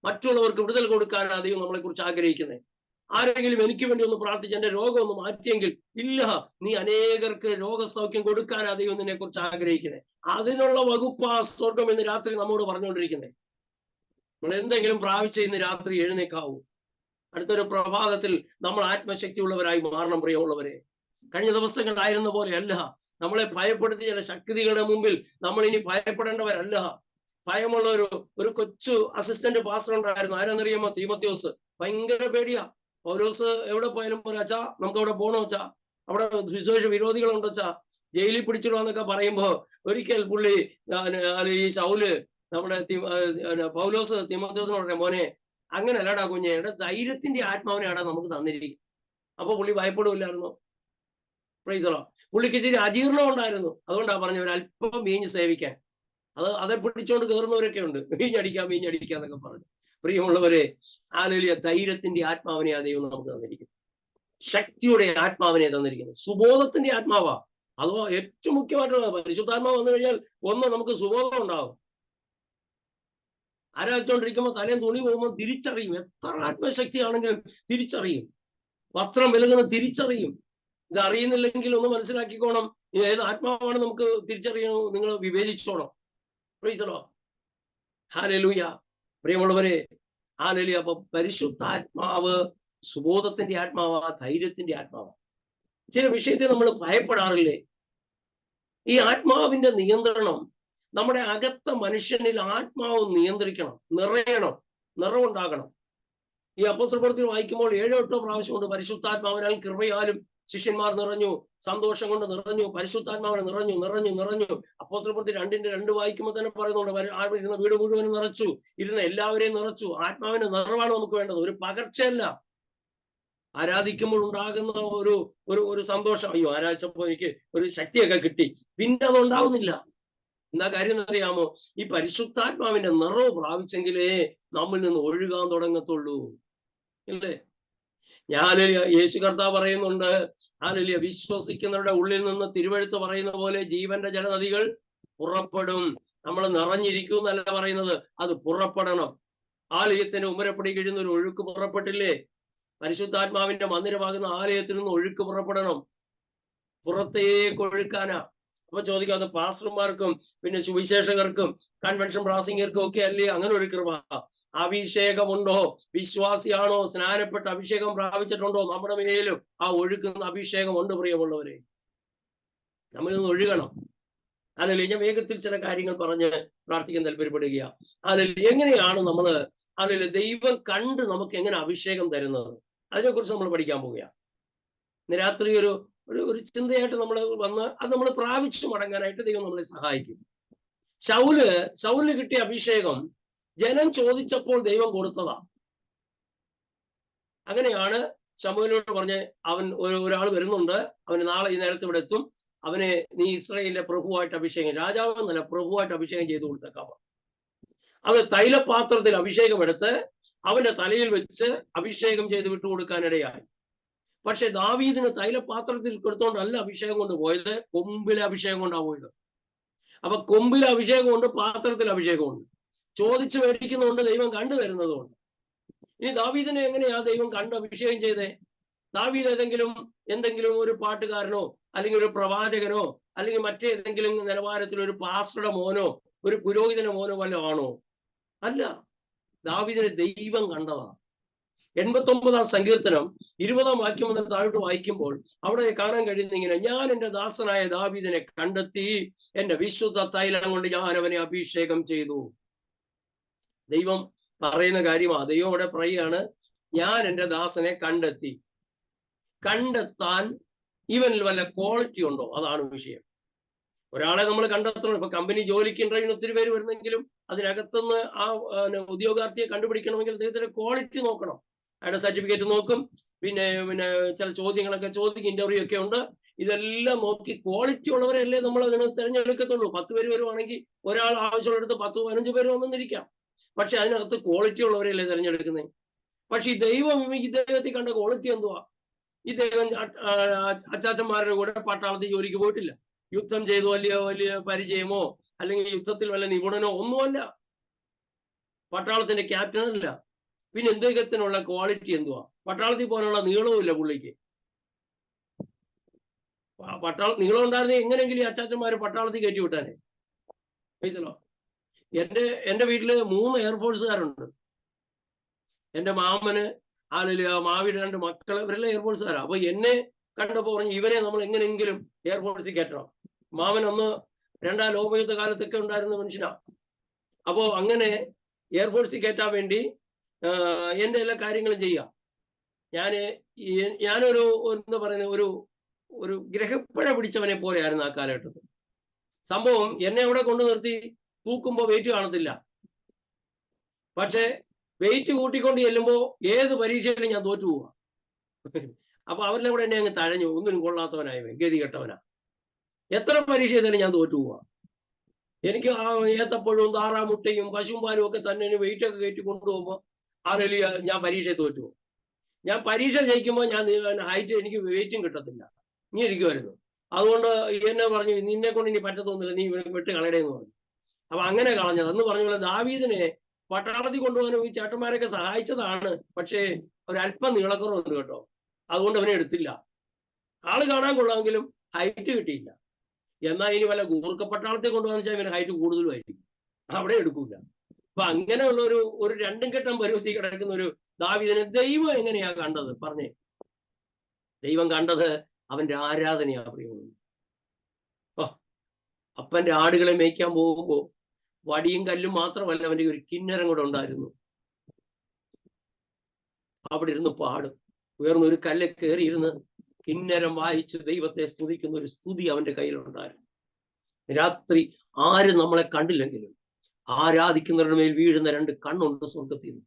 മറ്റുള്ളവർക്ക് വിടുതൽ കൊടുക്കാൻ അധികം നമ്മളെ കുറിച്ച് ആഗ്രഹിക്കുന്നത്. ആരെങ്കിലും എനിക്ക് വേണ്ടി ഒന്ന് പ്രാർത്ഥിച്ച് എന്റെ രോഗം ഒന്ന് മാറ്റിയെങ്കിൽ, ഇല്ല, നീ അനേകർക്ക് രോഗസൗഖ്യം കൊടുക്കാൻ അധികം നിന്നെ കുറിച്ച് ആഗ്രഹിക്കുന്നത്. അതിനുള്ള വകുപ്പാ സ്വർഗം ഇന്ന് രാത്രി നമ്മോട് പറഞ്ഞുകൊണ്ടിരിക്കുന്നത്. നമ്മൾ എന്തെങ്കിലും പ്രാപിച്ച് ഇന്ന് രാത്രി എഴുന്നേക്കാവൂ. അടുത്തൊരു പ്രഭാതത്തിൽ നമ്മൾ ആത്മശക്തി ഉള്ളവരായി മാറണം. പ്രിയമുള്ളവരെ, കഴിഞ്ഞ ദിവസങ്ങളായിരുന്ന പോലെയല്ല. നമ്മളെ ഭയപ്പെടുത്തിയ ചില ശക്തികളുടെ മുമ്പിൽ നമ്മൾ ഇനി ഭയപ്പെടേണ്ടവരല്ല. ഭയമുള്ള ഒരു കൊച്ചു അസിസ്റ്റന്റ് പാസ്റ്റർ ഉണ്ടായിരുന്നു. ആരെന്നറിയാമോ? തീമോത്തിയോസ്. ഭയങ്കര പേടിയാ. പൗലോസ് എവിടെ പോയാലും പോലെ, അച്ഛാ നമുക്ക് അവിടെ പോകണോ അച്ഛാ, അവിടെ സുവിശേഷ വിരോധികളുണ്ട് അച്ഛാ, ജയിലിൽ പിടിച്ചിടുവാന്നൊക്കെ പറയുമ്പോ ഒരിക്കൽ പുള്ളി ഈ ശൗല് നമ്മുടെ പൗലോസ് തീമോത്തിയോസിനോട് പറയാം, മോനെ അങ്ങനെയല്ലടാ കുഞ്ഞെ, ധൈര്യത്തിന്റെ ആത്മാവിനെയാടാ നമുക്ക് തന്നിരിക്കും. അപ്പൊ പുള്ളി ഭയപ്പെടില്ലായിരുന്നു. Price the Lord. പുള്ളിക്ക് ഇച്ചിരി അജീർണം ഉണ്ടായിരുന്നു. അതുകൊണ്ടാ പറഞ്ഞ ഒരല്പം വീഞ്ഞ് സേവിക്കാൻ. അതെ പിടിച്ചോണ്ട് കയറുന്നവരൊക്കെ ഉണ്ട്, വീഞ്ഞടിക്കാന്നൊക്കെ പറഞ്ഞു. പ്രിയമുള്ളവരെ, ഹല്ലേലൂയ, ധൈര്യത്തിന്റെ ആത്മാവിനെ ദൈവം നമുക്ക് തന്നിരിക്കുന്നു. ശക്തിയുടെ ആത്മാവിനെ തന്നിരിക്കുന്നു. സുബോധത്തിന്റെ ആത്മാവാ. അതോ ഏറ്റവും മുഖ്യമായിട്ടുള്ള പരിശുദ്ധാത്മാവ് വന്നു കഴിഞ്ഞാൽ ഒന്ന് നമുക്ക് സുബോധം ഉണ്ടാവും. ആരാധിച്ചുകൊണ്ടിരിക്കുമ്പോൾ തലേം തുണി പോകുമ്പോൾ തിരിച്ചറിയും. എത്ര ആത്മശക്തിയാണെങ്കിലും തിരിച്ചറിയും. വസ്ത്രം വിലകുന്ന തിരിച്ചറിയും. ഇത് അറിയുന്നില്ലെങ്കിൽ ഒന്ന് മനസ്സിലാക്കിക്കോണം, ഏത് ആത്മാവാണ് നമുക്ക് തിരിച്ചറിയണോ നിങ്ങൾ വിവേചിച്ചോണം. Praise the Lord. ഹല്ലേലൂയ. പ്രിയമുള്ളവരെ, ഹല്ലേലൂയ. അപ്പൊ പരിശുദ്ധാത്മാവ് സുബോധത്തിന്റെ ആത്മാവാ, ധൈര്യത്തിന്റെ ആത്മാവാ. ചില വിഷയത്തെ നമ്മൾ ഭയപ്പെടാറില്ലേ? ഈ ആത്മാവിന്റെ നിയന്ത്രണം നമ്മുടെ അകത്ത മനുഷ്യനിൽ ആത്മാവ് നിയന്ത്രിക്കണം, നിറയണം, നിറവുണ്ടാകണം. ഈ അപ്പോസ്തലപ്രവൃത്തികൾ വായിക്കുമ്പോൾ 7-8 പ്രാവശ്യം കൊണ്ട് പരിശുദ്ധാത്മാവിനാൽ കൃപയാലും ശിഷ്യന്മാർ നിറഞ്ഞു, സന്തോഷം കൊണ്ട് നിറഞ്ഞു, പരിശുദ്ധാത്മാവിനെ നിറഞ്ഞു നിറഞ്ഞു നിറഞ്ഞു. അപ്പോസ്തലപ്രവൃത്തി 2:2 വായിക്കുമ്പോൾ തന്നെ പറയുന്നുണ്ട്, ഇരുന്ന വീട് മുഴുവനും നിറച്ചു, ഇരുന്ന എല്ലാവരെയും നിറച്ചു. ആത്മാവിന്റെ നിറവാണ് നമുക്ക് വേണ്ടത്, ഒരു പകർച്ചയല്ല. ആരാധിക്കുമ്പോൾ ഉണ്ടാകുന്ന ഒരു സന്തോഷം, അയ്യോ ആരാധിച്ചപ്പോൾ എനിക്ക് ഒരു ശക്തിയൊക്കെ കിട്ടി, പിന്നെ അത് ഉണ്ടാവുന്നില്ല. എന്താ കാര്യം എന്നറിയാമോ? ഈ പരിശുദ്ധാത്മാവിന്റെ നിറവ് പ്രാപിച്ചെങ്കിലേ നമ്മിൽ നിന്ന് ഒഴുകാൻ തുടങ്ങത്തുള്ളൂ, ഇല്ലേ? യേശു കർത്താവ് പറയുന്നുണ്ട്, ഹല്ലേലൂയ, വിശ്വസിക്കുന്നവരുടെ ഉള്ളിൽ നിന്ന് തിരുവെഴുത്ത് പറയുന്ന പോലെ ജീവന്റെ ജലനദികൾ പുറപ്പെടും. നമ്മൾ നിറഞ്ഞിരിക്കും എന്നല്ല പറയുന്നത്, അത് പുറപ്പെടണം. ആലയത്തിന്റെ ഉമ്മരപ്പടി കഴിയുന്ന ഒരു ഒഴുക്ക് പുറപ്പെട്ടില്ലേ? പരിശുദ്ധാത്മാവിന്റെ മന്ദിരമാകുന്ന ആലയത്തിൽ നിന്ന് ഒഴുക്ക് പുറപ്പെടണം. പുറത്തേക്ക് ഒഴുക്കാനാ. അപ്പൊ ചോദിക്കാം, അത് പാസ്റ്റർമാർക്കും പിന്നെ സുവിശേഷകർക്കും കൺവെൻഷൻ പ്രാസംഗികർക്കും ഒക്കെ അല്ലേ അങ്ങനെ ഒരു കൃപ? അഭിഷേകമുണ്ടോ? വിശ്വാസിയാണോ? സ്നാനപ്പെട്ട് അഭിഷേകം പ്രാപിച്ചിട്ടുണ്ടോ? നമ്മുടെ മേലും ആ ഒഴുകുന്ന അഭിഷേകം ഉണ്ട്. പ്രിയമുള്ളവരെ, നമ്മളിൽ നിന്ന് ഒഴുകണം. അല്ലെങ്കിൽ ഞാൻ വേഗത്തിൽ ചില കാര്യങ്ങൾ പറഞ്ഞ് പ്രാർത്ഥിക്കാൻ താല്പര്യപ്പെടുക. അല്ലെങ്കിൽ എങ്ങനെയാണ് നമ്മള് അല്ലെങ്കിൽ ദൈവം കണ്ട് നമുക്ക് എങ്ങനെ അഭിഷേകം തരുന്നത്, അതിനെക്കുറിച്ച് നമ്മൾ പഠിക്കാൻ പോവുകയാണ്. ഇന്ന് രാത്രി ഒരു ചിന്തയായിട്ട് നമ്മൾ വന്ന് അത് നമ്മൾ പ്രാപിച്ചു മടങ്ങാനായിട്ട് ദൈവം നമ്മളെ സഹായിക്കും. ശൗലിന് കിട്ടിയ അഭിഷേകം ജനം ചോദിച്ചപ്പോൾ ദൈവം കൊടുത്തതാ. അങ്ങനെയാണ് ശമൂവേലിനോട് പറഞ്ഞ്, അവൻ ഒരാൾ വരുന്നുണ്ട്, അവന് നാളെ ഈ നേരത്തെ ഇവിടെ എത്തും, അവനെ നീ ഇസ്രായേലിലെ പ്രഭുവായിട്ട് അഭിഷേകം, രാജാവ് എന്നല്ല പ്രഭുവായിട്ട് അഭിഷേകം ചെയ്ത് കൊടുത്തേക്കാം. അത് തൈലപാത്രത്തിൽ അഭിഷേകം എടുത്ത് അവന്റെ തലയിൽ വെച്ച് അഭിഷേകം ചെയ്ത് വിട്ടുകൊടുക്കാനിടയായി. പക്ഷെ ദാവീദിന് തൈലപാത്രത്തിൽ കൊടുത്തോണ്ടല്ല അഭിഷേകം കൊണ്ട് പോയത്, കൊമ്പിലെ അഭിഷേകം കൊണ്ടാണ് പോയത്. അപ്പൊ കൊമ്പിലെ അഭിഷേകമുണ്ട്, പാത്രത്തിൽ അഭിഷേകമുണ്ട്. ചോദിച്ചു മേടിക്കുന്നതുകൊണ്ട്, ദൈവം കണ്ടു തരുന്നതുകൊണ്ട്. ഇനി ദാവീദിനെ എങ്ങനെയാ ദൈവം കണ്ട് അഭിഷേകം ചെയ്തേ? ദാവീദ് എന്തെങ്കിലും ഒരു പാട്ടുകാരനോ അല്ലെങ്കിൽ ഒരു പ്രവാചകനോ അല്ലെങ്കിൽ മറ്റേതെങ്കിലും നിലവാരത്തിൽ ഒരു പാസ്റ്ററുടെ മോനോ ഒരു പുരോഹിതന്റെ മോനോ വല്ലതും ആണോ? അല്ല, ദാവീദിനെ ദൈവം കണ്ടതാ. 89-ാം സങ്കീർത്തനം 20-ാം വാക്യം മുതൽ താഴോട്ട് വായിക്കുമ്പോൾ അവിടെ കാണാൻ കഴിയുന്ന ഇങ്ങനെ: ഞാൻ എൻ്റെ ദാസനായ ദാവീദിനെ കണ്ടെത്തി, എൻ്റെ വിശുദ്ധ തൈലം കൊണ്ട് ഞാൻ അവനെ അഭിഷേകം ചെയ്തു. ദൈവം പറയുന്ന കാര്യമാണ്. ദൈവം അവിടെ പറയുകയാണ്, ഞാൻ എൻ്റെ ദാസനെ കണ്ടെത്തി. കണ്ടെത്താൻ ഇവനിൽ വല്ല ക്വാളിറ്റി ഉണ്ടോ? അതാണ് വിഷയം. ഒരാളെ നമ്മൾ കണ്ടെത്തണം. ഇപ്പൊ കമ്പനി ജോലിക്ക് ഇന്റർവ്യൂവിന് ഒത്തിരി പേര് വരുന്നെങ്കിലും അതിനകത്തുനിന്ന് ആ ഉദ്യോഗാർത്ഥിയെ കണ്ടുപിടിക്കണമെങ്കിൽ അദ്ദേഹത്തിന്റെ ക്വാളിറ്റി നോക്കണം. അയാളുടെ സർട്ടിഫിക്കറ്റ് നോക്കും, പിന്നെ ചില ചോദ്യങ്ങളൊക്കെ ചോദിക്കും, ഇന്റർവ്യൂ ഒക്കെ ഉണ്ട്. ഇതെല്ലാം നോക്കി ക്വാളിറ്റി ഉള്ളവരല്ലേ നമ്മൾ അതിന് തിരഞ്ഞെടുക്കത്തുള്ളൂ. 10 പേര് വരുവാണെങ്കിൽ ഒരാൾ ആവശ്യമുള്ളടുത്ത് 10-15 പേര് വന്നെന്നിരിക്കാം. പക്ഷെ അതിനകത്ത് ക്വാളിറ്റി ഉള്ളവരല്ലേ തിരഞ്ഞെടുക്കുന്നത്. പക്ഷെ ഈ ദൈവം ഇദ്ദേഹത്തിൽ കണ്ട ക്വാളിറ്റി എന്തുവാ? ഇദ്ദേഹം അച്ചാച്ചന്മാരുടെ കൂടെ പട്ടാളത്തിൽ ജോലിക്ക് പോയിട്ടില്ല, യുദ്ധം ചെയ്തു വലിയ പരിചയമോ അല്ലെങ്കിൽ യുദ്ധത്തിൽ വല്ല നിപുണനോ ഒന്നുമല്ല, പട്ടാളത്തിന്റെ ക്യാപ്റ്റൻ അല്ല. പിന്നെ ഇദ്ദേഹത്തിനുള്ള ക്വാളിറ്റി എന്തുവാ? പട്ടാളത്തിൽ പോകാനുള്ള നീളവും ഇല്ല പുള്ളിക്ക്. നീളം ഉണ്ടായിരുന്നെ എങ്ങനെയെങ്കിലും അച്ചാച്ചന്മാര് പട്ടാളത്തിൽ കയറ്റി വിട്ടാനെ. മനസ്സിലോ? എന്റെ വീട്ടില് 3 എയർഫോഴ്സുകാരുണ്ട്. എന്റെ മാമന്, മാവിയുടെ 2 മക്കള്, ഇവരെല്ലാം എയർഫോഴ്സുകാരാ. അപ്പൊ എന്നെ കണ്ടപ്പോ പറഞ്ഞു, ഇവരെ നമ്മൾ എങ്ങനെയെങ്കിലും എയർഫോഴ്സിൽ കയറ്റണം. മാമൻ അന്ന് 2ാം ലോകയുദ്ധ കാലത്തൊക്കെ ഉണ്ടായിരുന്ന മനുഷ്യനാ. അപ്പോ അങ്ങനെ എയർഫോഴ്സിൽ കയറ്റാൻ വേണ്ടി എൻ്റെ എല്ലാ കാര്യങ്ങളും ചെയ്യാം. ഞാനൊരു എന്താ പറയുന്ന ഒരു ഗ്രഹപ്പഴ പിടിച്ചവനെ പോലെയായിരുന്നു ആ കാലഘട്ടത്തിൽ. സംഭവം എന്നെ അവിടെ കൊണ്ടു നിർത്തി തൂക്കുമ്പോ വെയിറ്റ് കാണത്തില്ല. പക്ഷെ വെയിറ്റ് കൂട്ടിക്കൊണ്ട് ചെല്ലുമ്പോ ഏത് പരീക്ഷയിലും ഞാൻ തോറ്റു പോവാ. അപ്പൊ അവരെല്ലാം കൂടെ എന്നെ അങ്ങ് തഴഞ്ഞു, ഒന്നിനും കൊള്ളാത്തവനായവൻ, ഗതി കെട്ടവനാ. എത്ര പരീക്ഷ ചെയ്താലും ഞാൻ തോറ്റു പോവാ. എനിക്ക് ആ ഏത്തപ്പഴവും താറാമുട്ടയും പശുമ്പാലും ഒക്കെ തന്നെ വെയിറ്റ് ഒക്കെ കയറ്റി കൊണ്ടുപോകുമ്പോ ഞാൻ പരീക്ഷയെ തോറ്റു പോകും. ഞാൻ പരീക്ഷ ജയിക്കുമ്പോൾ ഞാൻ ഹൈറ്റ്, എനിക്ക് വെയിറ്റും കിട്ടത്തില്ല, നീ ഇരിക്കുമായിരുന്നു. അതുകൊണ്ട് എന്നെ പറഞ്ഞു, നിന്നെ കൊണ്ട് ഇനി പറ്റത്തൊന്നുമില്ല, നീ വിട്ട് കളയടേന്ന് പറഞ്ഞു. അപ്പൊ അങ്ങനെ കളഞ്ഞത്. അന്ന് പറഞ്ഞ പോലെ ദാവീദിനെ പട്ടാളത്തിൽ കൊണ്ടുപോകാനും ഈ ചേട്ടന്മാരൊക്കെ സഹായിച്ചതാണ്. പക്ഷേ ഒരല്പം നീളക്കുറവുണ്ട് കേട്ടോ, അതുകൊണ്ട് അവനെ എടുത്തില്ല. ആള് കാണാൻ കൊള്ളാമെങ്കിലും ഹൈറ്റ് കിട്ടിയില്ല. എന്നാൽ ഇനി വല്ല ഗൂർഖ പട്ടാളത്തെ കൊണ്ടുപോകാന്ന് വെച്ചാൽ ഇവന് ഹൈറ്റ് കൂടുതലുമായിരിക്കും, അവിടെ എടുക്കൂല. അപ്പൊ അങ്ങനെയുള്ള ഒരു 2 ഘട്ടം പരുവത്തിൽ കിടക്കുന്ന ഒരു ദാവീദിനെ ദൈവം എങ്ങനെയാ കണ്ടത്? പറഞ്ഞേ. ദൈവം കണ്ടത് അവന്റെ ആരാധനയാ. പ്രിയമുള്ളത്, അപ്പന്റെ ആടുകളെ മേയ്ക്കാൻ പോകുമ്പോ വടിയും കല്ലും മാത്രമല്ല, അവന്റെ ഒരു കിന്നരം കൂടെ ഉണ്ടായിരുന്നു. അവിടെ ഇരുന്ന് പാടും, ഉയർന്നൊരു കല്ല് കയറിയിരുന്ന് കിന്നരം വായിച്ച് ദൈവത്തെ സ്തുതിക്കുന്ന ഒരു സ്തുതി അവന്റെ കയ്യിലുണ്ടായിരുന്നു. രാത്രി ആരും നമ്മളെ കണ്ടില്ലെങ്കിലും ആരാധിക്കുന്നവരുടെ മേൽ വീഴുന്ന 2 കണ്ണുണ്ട് സ്വർഗത്തിൽ നിന്ന്.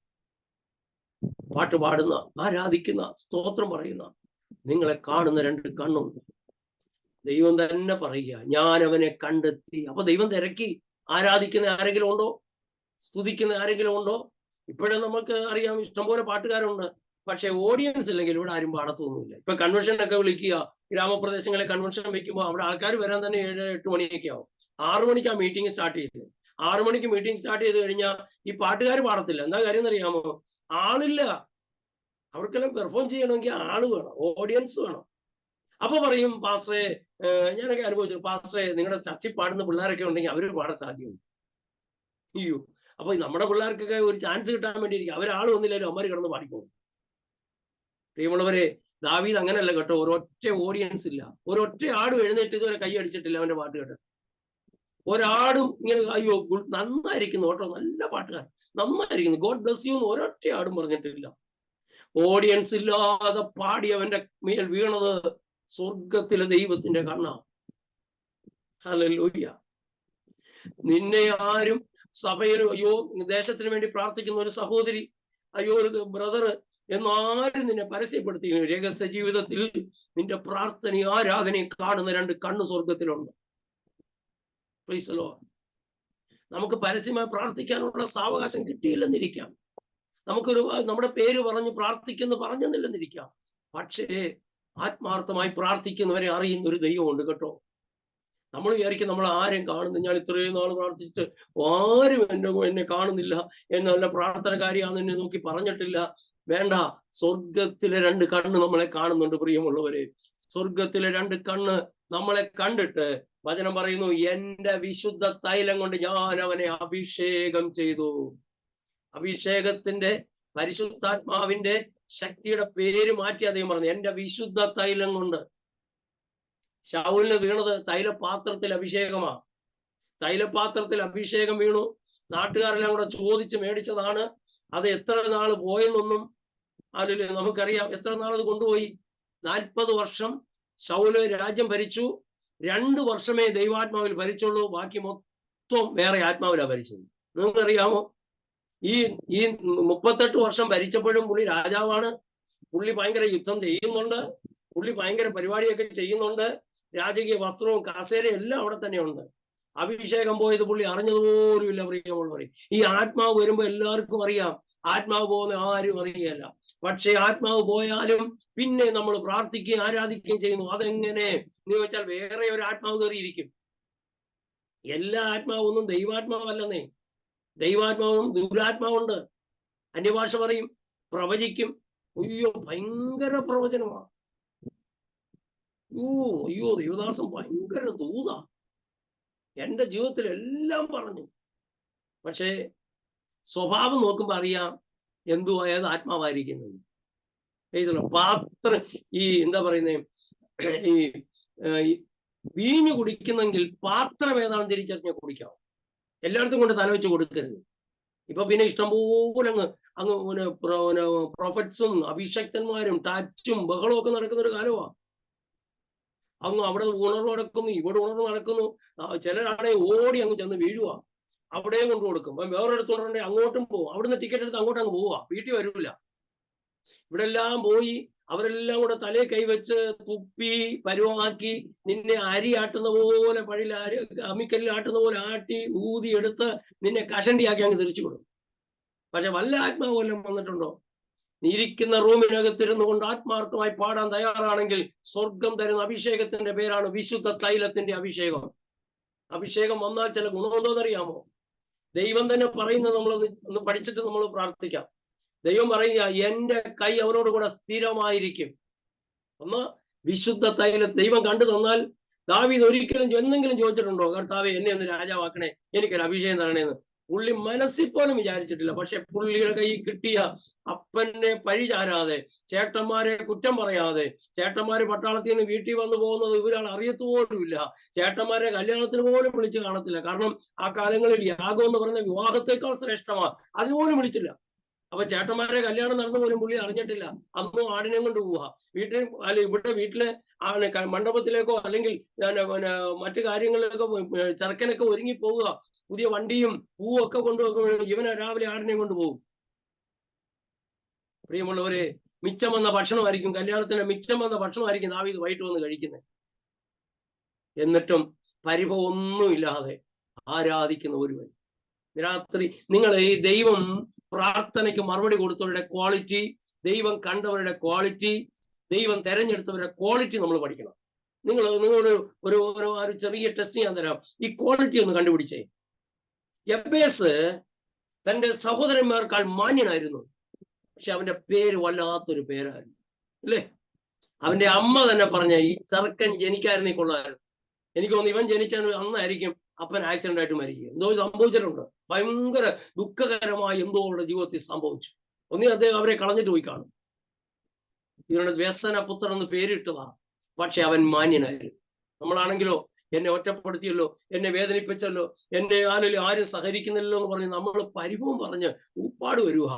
പാട്ട് പാടുന്ന, ആരാധിക്കുന്ന, സ്തോത്രം പറയുന്ന, നിങ്ങളെ കാണുന്ന 2 കണ്ണുണ്ട്. ദൈവം തന്നെ പറയുക, ഞാൻ അവനെ കണ്ടെത്തി. അപ്പൊ ദൈവം തിരക്കി. ആരാധിക്കുന്ന ആരെങ്കിലും ഉണ്ടോ? സ്തുതിക്കുന്ന ആരെങ്കിലും ഉണ്ടോ? ഇപ്പോഴും നമുക്ക് അറിയാം, ഇഷ്ടംപോലെ പാട്ടുകാരുണ്ട്. പക്ഷെ ഓഡിയൻസ് ഇല്ലെങ്കിൽ ഇവിടെ ആരും പാടത്തൊന്നുമില്ല. ഇപ്പൊ കൺവെൻഷനൊക്കെ വിളിക്കുക, ഗ്രാമപ്രദേശങ്ങളെ കൺവെൻഷൻ വെക്കുമ്പോൾ അവിടെ ആൾക്കാർ വരാൻ തന്നെ 7-8 മണിയൊക്കെ ആവും. 6 മണിക്കാണ് മീറ്റിംഗ് സ്റ്റാർട്ട് ചെയ്തത്. 6 മണിക്ക് മീറ്റിംഗ് സ്റ്റാർട്ട് ചെയ്ത് കഴിഞ്ഞാൽ ഈ പാട്ടുകാർ പാടത്തില്ല. എന്താ കാര്യം എന്നറിയാമോ? ആളില്ല. അവർക്കെല്ലാം പെർഫോം ചെയ്യണമെങ്കിൽ ആള് വേണം, ഓഡിയൻസ് വേണം. അപ്പൊ പറയും, പാസ്റ്ററെ, ഞാനൊക്കെ അനുഭവിച്ചു, പാസ്റ്ററെ നിങ്ങളുടെ ചർച്ചിൽ പാടുന്ന പിള്ളേരൊക്കെ ഉണ്ടെങ്കിൽ അവര് പാടത്തെ ആദ്യം. അയ്യോ, അപ്പൊ നമ്മുടെ പിള്ളേർക്കൊക്കെ ഒരു ചാൻസ് കിട്ടാൻ വേണ്ടിയിരിക്കും. അവരാൾ വന്നില്ലല്ലോ, അമ്മമാര് കിടന്ന് പാടിപ്പോകും. പ്രിയമുള്ളവരെ, ദാവീദ് അങ്ങനെയല്ല കേട്ടോ. ഒരൊറ്റ ഓഡിയൻസ് ഇല്ല, ഒരൊറ്റ ആടും എഴുന്നേറ്റ് ഇതുവരെ കൈ അടിച്ചിട്ടില്ല അവന്റെ പാട്ട് കേട്ടോ. ഒരാടും ഇങ്ങനെ അയ്യോ നന്നായിരിക്കുന്നു കേട്ടോ, നല്ല പാട്ടുകാരൻ, നന്നായിരിക്കുന്നു, ഗോഡ് ബ്ലസ് യു എന്ന് ഒരൊറ്റ ആടും പറഞ്ഞിട്ടില്ല. ഓഡിയൻസ് ഇല്ലാതെ പാടി അവന്റെ മേൽ വീണത് സ്വർഗത്തിലെ ദൈവത്തിന്റെ കണ്ണാ. ഹല്ലേലൂയ. നിന്നെ ആരും സഭയിൽ, അയ്യോ ദേശത്തിന് വേണ്ടി പ്രാർത്ഥിക്കുന്ന ഒരു സഹോദരി, അയ്യോ ഒരു ബ്രദർ എന്നാരും നിന്നെ പരസ്യപ്പെടുത്തി. രഹസ്യ ജീവിതത്തിൽ നിന്റെ പ്രാർത്ഥനയും ആരാധനയും കാണുന്ന 2 കണ്ണ് സ്വർഗത്തിലുണ്ട്. Price the Lord. നമുക്ക് പരസ്യമായി പ്രാർത്ഥിക്കാനുള്ള സാവകാശം കിട്ടിയില്ലെന്നിരിക്കാം, നമ്മുടെ പേര് പറഞ്ഞ് പ്രാർത്ഥിക്കുന്നു പറഞ്ഞെന്നില്ലെന്നിരിക്കാം, പക്ഷേ ആത്മാർത്ഥമായി പ്രാർത്ഥിക്കുന്നവരെ അറിയുന്ന ഒരു ദൈവമുണ്ട് കേട്ടോ. നമ്മൾ വിചാരിക്കും നമ്മൾ ആരും കാണുന്നു, ഞാൻ ഇത്രയും നാൾ പ്രാർത്ഥിച്ചിട്ട് ആരും എന്നെ കാണുന്നില്ല, എന്നല്ല പ്രാർത്ഥനക്കാരിയാണെന്ന് എന്നെ നോക്കി പറഞ്ഞിട്ടില്ല. വേണ്ട, സ്വർഗത്തിലെ 2 കണ്ണ് നമ്മളെ കാണുന്നുണ്ട് പ്രിയമുള്ളവരെ. സ്വർഗത്തിലെ 2 കണ്ണ് നമ്മളെ കണ്ടിട്ട് വചനം പറയുന്നു, എന്റെ വിശുദ്ധ തൈലം കൊണ്ട് ഞാൻ അവനെ അഭിഷേകം ചെയ്തു. അഭിഷേകത്തിന്റെ, പരിശുദ്ധാത്മാവിന്റെ ശക്തിയുടെ പേര് മാറ്റി അദ്ദേഹം പറഞ്ഞു, എന്റെ വിശുദ്ധ തൈലം കൊണ്ട്. ശൗലിന് വീണത് തൈലപാത്രത്തിൽ അഭിഷേകമാ. തൈലപാത്രത്തിൽ അഭിഷേകം വീണു. നാട്ടുകാരെല്ലാം കൂടെ ചോദിച്ച് മേടിച്ചതാണ്. അത് എത്ര നാൾ പോയെന്നൊന്നും അതിൽ നമുക്കറിയാം. എത്ര നാൾ അത് കൊണ്ടുപോയി? 40 വർഷം ശൗല് രാജ്യം ഭരിച്ചു. 2 വർഷമേ ദൈവാത്മാവിൽ ഭരിച്ചുള്ളൂ. ബാക്കി മൊത്തം വേറെ ആത്മാവിലാ ഭരിച്ചത്. നിങ്ങൾക്കറിയാമോ? ഈ 38 വർഷം ഭരിച്ചപ്പോഴും പുള്ളി രാജാവാണ്. പുള്ളി ഭയങ്കര യുദ്ധം ചെയ്യുന്നുണ്ട്. പുള്ളി ഭയങ്കര പരിപാടിയൊക്കെ ചെയ്യുന്നുണ്ട്. രാജകീയ വസ്ത്രവും കസേരയും എല്ലാം അവിടെ തന്നെയുണ്ട്. അഭിഷേകം പോയത് പുള്ളി അറിഞ്ഞതുപോലും ഇല്ല പ്രിയമുള്ളവരെ. ഈ ആത്മാവ് വരുമ്പോ എല്ലാവർക്കും അറിയാം, ആത്മാവ് പോകുന്ന ആരും അറിയല്ല. പക്ഷെ ആത്മാവ് പോയാലും പിന്നെ നമ്മൾ പ്രാർത്ഥിക്കുകയും ആരാധിക്കുകയും ചെയ്യുന്നു. അതെങ്ങനെ എന്ന് ചോദിച്ചാൽ വേറെ ഒരു ആത്മാവ് കയറിയിരിക്കും. എല്ലാ ആത്മാവൊന്നും ദൈവാത്മാവല്ലെന്നേ. ദൈവാത്മാവും ദുരാത്മാവുണ്ട്. അന്യഭാഷ പറയും, പ്രവചിക്കും. അയ്യോ, ഭയങ്കര പ്രവചനമാണ്. അയ്യോ ദേവദാസം ഭയങ്കര ദൂതാ, എന്റെ ജീവിതത്തിൽ എല്ലാം പറഞ്ഞു. പക്ഷേ സ്വഭാവം നോക്കുമ്പോ അറിയാം എന്തുവാ, ഏത് ആത്മാവായിരിക്കുന്നത്. പാത്രം, ഈ എന്താ പറയുന്നേ, ഈ വീഞ്ഞു കുടിക്കുന്നെങ്കിൽ പാത്രം ഏതാണെന്ന് തിരിച്ചറിഞ്ഞ കുടിക്കാം. എല്ലായിടത്തും കൊണ്ട് തലവെച്ച് കൊടുക്കരുത്. ഇപ്പൊ പിന്നെ ഇഷ്ടംപോലെ അങ്ങ് പ്രൊഫറ്റ്സും അഭിഷക്തന്മാരും ടച്ചും ബഹളവും ഒക്കെ നടക്കുന്ന ഒരു കാലമാണ്. അങ്ങ് അവിടെ ഉണർവ് നടക്കുന്നു, ഇവിടെ ഉണർവ് നടക്കുന്നു. ചിലരാണെങ്കിൽ ഓടി അങ്ങ് ചെന്ന് വീഴുക, അവിടെയും കൊണ്ടു കൊടുക്കും. വേറൊരിടത്ത് ഉണർന്നുണ്ടെങ്കിൽ അങ്ങോട്ടും പോകും. അവിടുന്ന് ടിക്കറ്റ് എടുത്ത് അങ്ങോട്ട് അങ്ങ് പോവുക, വീട്ടിൽ വരില്ല. ഇവിടെ എല്ലാം പോയി അവരെല്ലാം കൂടെ തലയിൽ കൈവച്ച് തുപ്പി പരുവാക്കി നിന്നെ അരി ആട്ടുന്ന പോലെ, പഴിയിൽ അമ്മിക്കല്ലിൽ ആട്ടുന്ന പോലെ ആട്ടി ഊതി എടുത്ത് നിന്നെ കഷണ്ടിയാക്കി അങ്ങ് തിരിച്ചു വിടും. പക്ഷെ വല്ല ആത്മാവ് വല്ലതും വന്നിട്ടുണ്ടോ? ഇരിക്കുന്ന റൂമിനകത്തിരുന്നു കൊണ്ട് ആത്മാർത്ഥമായി പാടാൻ തയ്യാറാണെങ്കിൽ സ്വർഗം തരുന്ന അഭിഷേകത്തിന്റെ പേരാണ് വിശുദ്ധ തൈലത്തിന്റെ അഭിഷേകം. അഭിഷേകം വന്നാൽ ചില ഗുണമെന്തോന്നറിയാമോ? ദൈവം തന്നെ പറയുന്നത് ഒന്ന് പഠിച്ചിട്ട് നമ്മൾ പ്രാർത്ഥിക്കാം. ദൈവം പറയുക, എന്റെ കൈ അവനോട് കൂടെ സ്ഥിരമായിരിക്കും. ഒന്ന് വിശുദ്ധ തൈലം ദൈവം കണ്ടു തന്നാൽ, ദാവീദ് ഒരിക്കലും എന്തെങ്കിലും ചോദിച്ചിട്ടുണ്ടോ, കർത്താവേ എന്നെ ഒന്ന് രാജാവാക്കണേ, എനിക്കൊരു അഭിഷേകം തരണേന്ന്? പുള്ളി മനസ്സിൽ പോലും വിചാരിച്ചിട്ടില്ല. പക്ഷെ പുള്ളിയുടെ കയ്യിൽ കിട്ടിയ അപ്പനെ പഴിചാരാതെ, ചേട്ടന്മാരെ കുറ്റം പറയാതെ, ചേട്ടന്മാര് പട്ടാളത്തിൽ നിന്ന് വീട്ടിൽ വന്നു പോകുന്നത് ഇവരാൾ അറിയത്തുപോലുമില്ല, ചേട്ടന്മാരെ കല്യാണത്തിന് പോലും വിളിച്ച് കാണത്തില്ല. കാരണം ആ കാലങ്ങളിൽ യാഗം എന്ന് പറഞ്ഞ വിവാഹത്തെക്കാൾ ശ്രേഷ്ഠമാണ്. അതുപോലും വിളിച്ചില്ല. അപ്പൊ ചേട്ടന്മാരെ കല്യാണം നടന്നു പോലും പുള്ളി അറിഞ്ഞിട്ടില്ല. അന്നും ആടിനെ കൊണ്ട് പോവുക. ഇവിടെ വീട്ടിലെ മണ്ഡപത്തിലേക്കോ അല്ലെങ്കിൽ മറ്റു കാര്യങ്ങളിലേക്കോ ചെറുക്കനൊക്കെ ഒരുങ്ങി പോവുക, പുതിയ വണ്ടിയും പൂവും ഒക്കെ കൊണ്ടുപോകുമ്പോൾ ഇവനെ രാവിലെ ആടിനെ കൊണ്ട് പോകും. പ്രിയമുള്ളവരെ, മിച്ചം വന്ന ഭക്ഷണമായിരിക്കും, കല്യാണത്തിന് മിച്ചം വന്ന ഭക്ഷണമായിരിക്കും ദാവീദ് വൈകിട്ട് വന്ന് കഴിക്കുന്നത്. എന്നിട്ടും പരിഭവം ഒന്നുമില്ലാതെ ആരാധിക്കുന്ന ഒരുവൻ. രാത്രി നിങ്ങൾ ഈ ദൈവം പ്രാർത്ഥനയ്ക്ക് മറുപടി കൊടുത്തവരുടെ ക്വാളിറ്റി, ദൈവം കണ്ടവരുടെ ക്വാളിറ്റി, ദൈവം തെരഞ്ഞെടുത്തവരുടെ ക്വാളിറ്റി നമ്മൾ പഠിക്കണം. നിങ്ങളോട് ഒരു ചെറിയ ടെസ്റ്റ് ഞാൻ തരാം. ഈ ക്വാളിറ്റി ഒന്ന് കണ്ടുപിടിച്ചേ. യബ്ബേസ് തന്റെ സഹോദരന്മാർക്കാൾ മാന്യനായിരുന്നു. പക്ഷെ അവന്റെ പേര് വല്ലാത്തൊരു പേരായിരുന്നു, അല്ലേ? അവന്റെ അമ്മ തന്നെ പറഞ്ഞ, ഈ ചെറുക്കൻ ജനിക്കായിരുന്നേ കൊള്ളായിരുന്നു. എനിക്ക് തോന്നുന്നു ഇവൻ ജനിച്ച അന്നായിരിക്കും അപ്പൻ ആക്സിഡന്റ് ആയിട്ട് മരിക്കുക. എന്തോ സംഭവിച്ചിട്ടുണ്ട്. ഭയങ്കര ദുഃഖകരമായി എന്തോ അവരുടെ ജീവിതത്തിൽ സംഭവിച്ചു. ഒന്നീ അദ്ദേഹം അവരെ കളഞ്ഞിട്ട് പോയി കാണും. ഇവരുടെ വ്യസന പുത്രൻ എന്ന് പേരിട്ടതാ. പക്ഷെ അവൻ മാന്യനായിരുന്നു. നമ്മളാണെങ്കിലോ, എന്നെ ഒറ്റപ്പെടുത്തിയല്ലോ, എന്നെ വേദനിപ്പിച്ചല്ലോ, എന്റെ ആരും സഹകരിക്കുന്നില്ലല്ലോ എന്ന് പറഞ്ഞ് നമ്മൾ പരിഭവം പറഞ്ഞ് ഉപ്പാട് വരുക.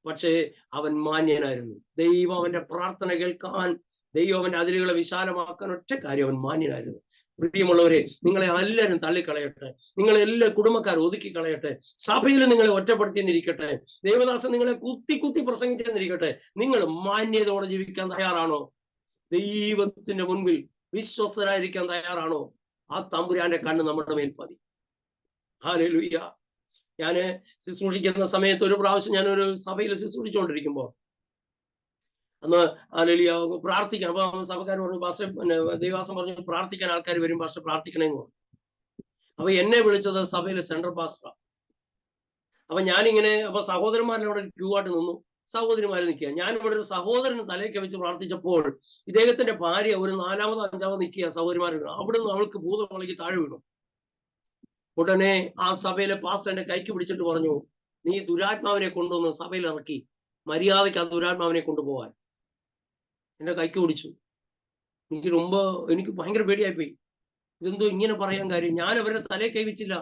പക്ഷേ അവൻ മാന്യനായിരുന്നു. ദൈവം അവന്റെ പ്രാർത്ഥന കേൾക്കാൻ, ദൈവം അവന്റെ അതിരുകളെ വിശാലമാക്കാൻ ഒറ്റ കാര്യം, അവൻ മാന്യനായിരുന്നു. പ്രിയമുള്ളവരെ, നിങ്ങളെ എല്ലാവരും തള്ളിക്കളയട്ടെ, നിങ്ങളെ എല്ലാ കുടുംബക്കാർ ഒതുക്കി കളയട്ടെ, സഭയിൽ നിങ്ങളെ ഒറ്റപ്പെടുത്തിയെന്നിരിക്കട്ടെ, ദേവദാസൻ നിങ്ങളെ കുത്തി പ്രസംഗിച്ചെന്നിരിക്കട്ടെ, നിങ്ങൾ മാന്യതയോടെ ജീവിക്കാൻ തയ്യാറാണോ? ദൈവത്തിന്റെ മുൻപിൽ വിശ്വസ്തരായിരിക്കാൻ തയ്യാറാണോ? ആ തമ്പുരാന്റെ കണ്ണ് നമ്മുടെ മേൽ പതി. ഹല്ലേലൂയ. ഞാന് ശുശ്രൂഷിക്കുന്ന സമയത്ത് ഒരു പ്രാവശ്യം ഞാനൊരു സഭയിൽ ശുശ്രൂഷിച്ചുകൊണ്ടിരിക്കുമ്പോ അന്ന് ഹല്ലേലൂയ പ്രാർത്ഥിക്കാം. അപ്പൊ സഭക്കാർ പറഞ്ഞു, പാസ്റ്റർ ദൈവാസം പറഞ്ഞു പ്രാർത്ഥിക്കാൻ ആൾക്കാർ വരും, പാസ്റ്റർ പ്രാർത്ഥിക്കണേന്ന് പറഞ്ഞു. അപ്പൊ എന്നെ വിളിച്ചത് സഭയിലെ സെൻട്രൽ പാസ്റ്റർ. അപ്പൊ ഞാനിങ്ങനെ, അപ്പൊ സഹോദരന്മാരുടെ ക്യൂ ആയിട്ട് നിന്നു, സഹോദരിമാര് നിൽക്കുക. ഞാൻ ഇവിടെ ഒരു സഹോദരന് തലയൊക്കെ വെച്ച് പ്രാർത്ഥിച്ചപ്പോൾ ഇദ്ദേഹത്തിന്റെ ഭാര്യ ഒരു 4-മോ 5-മോ നിൽക്കുക, സഹോദരിമാർ. അവിടെ നിന്ന് അവൾക്ക് ഭൂതമുളകി താഴെ വീണു. ഉടനെ ആ സഭയിലെ പാസ്റ്റർ എന്റെ കൈക്ക് പിടിച്ചിട്ട് പറഞ്ഞു, നീ ദുരാത്മാവിനെ കൊണ്ടുവന്ന് സഭയിൽ ഇറക്കി, മര്യാദയ്ക്ക് ആ ദുരാത്മാവിനെ കൊണ്ടുപോകാൻ. എന്റെ കൈക്ക് പിടിച്ചു. എനിക്ക് ഭയങ്കര പേടിയായിപ്പോയി. ഇതെന്തോ ഇങ്ങനെ പറയാൻ കാര്യം? ഞാൻ അവരുടെ തലയെ കൈവച്ചില്ല,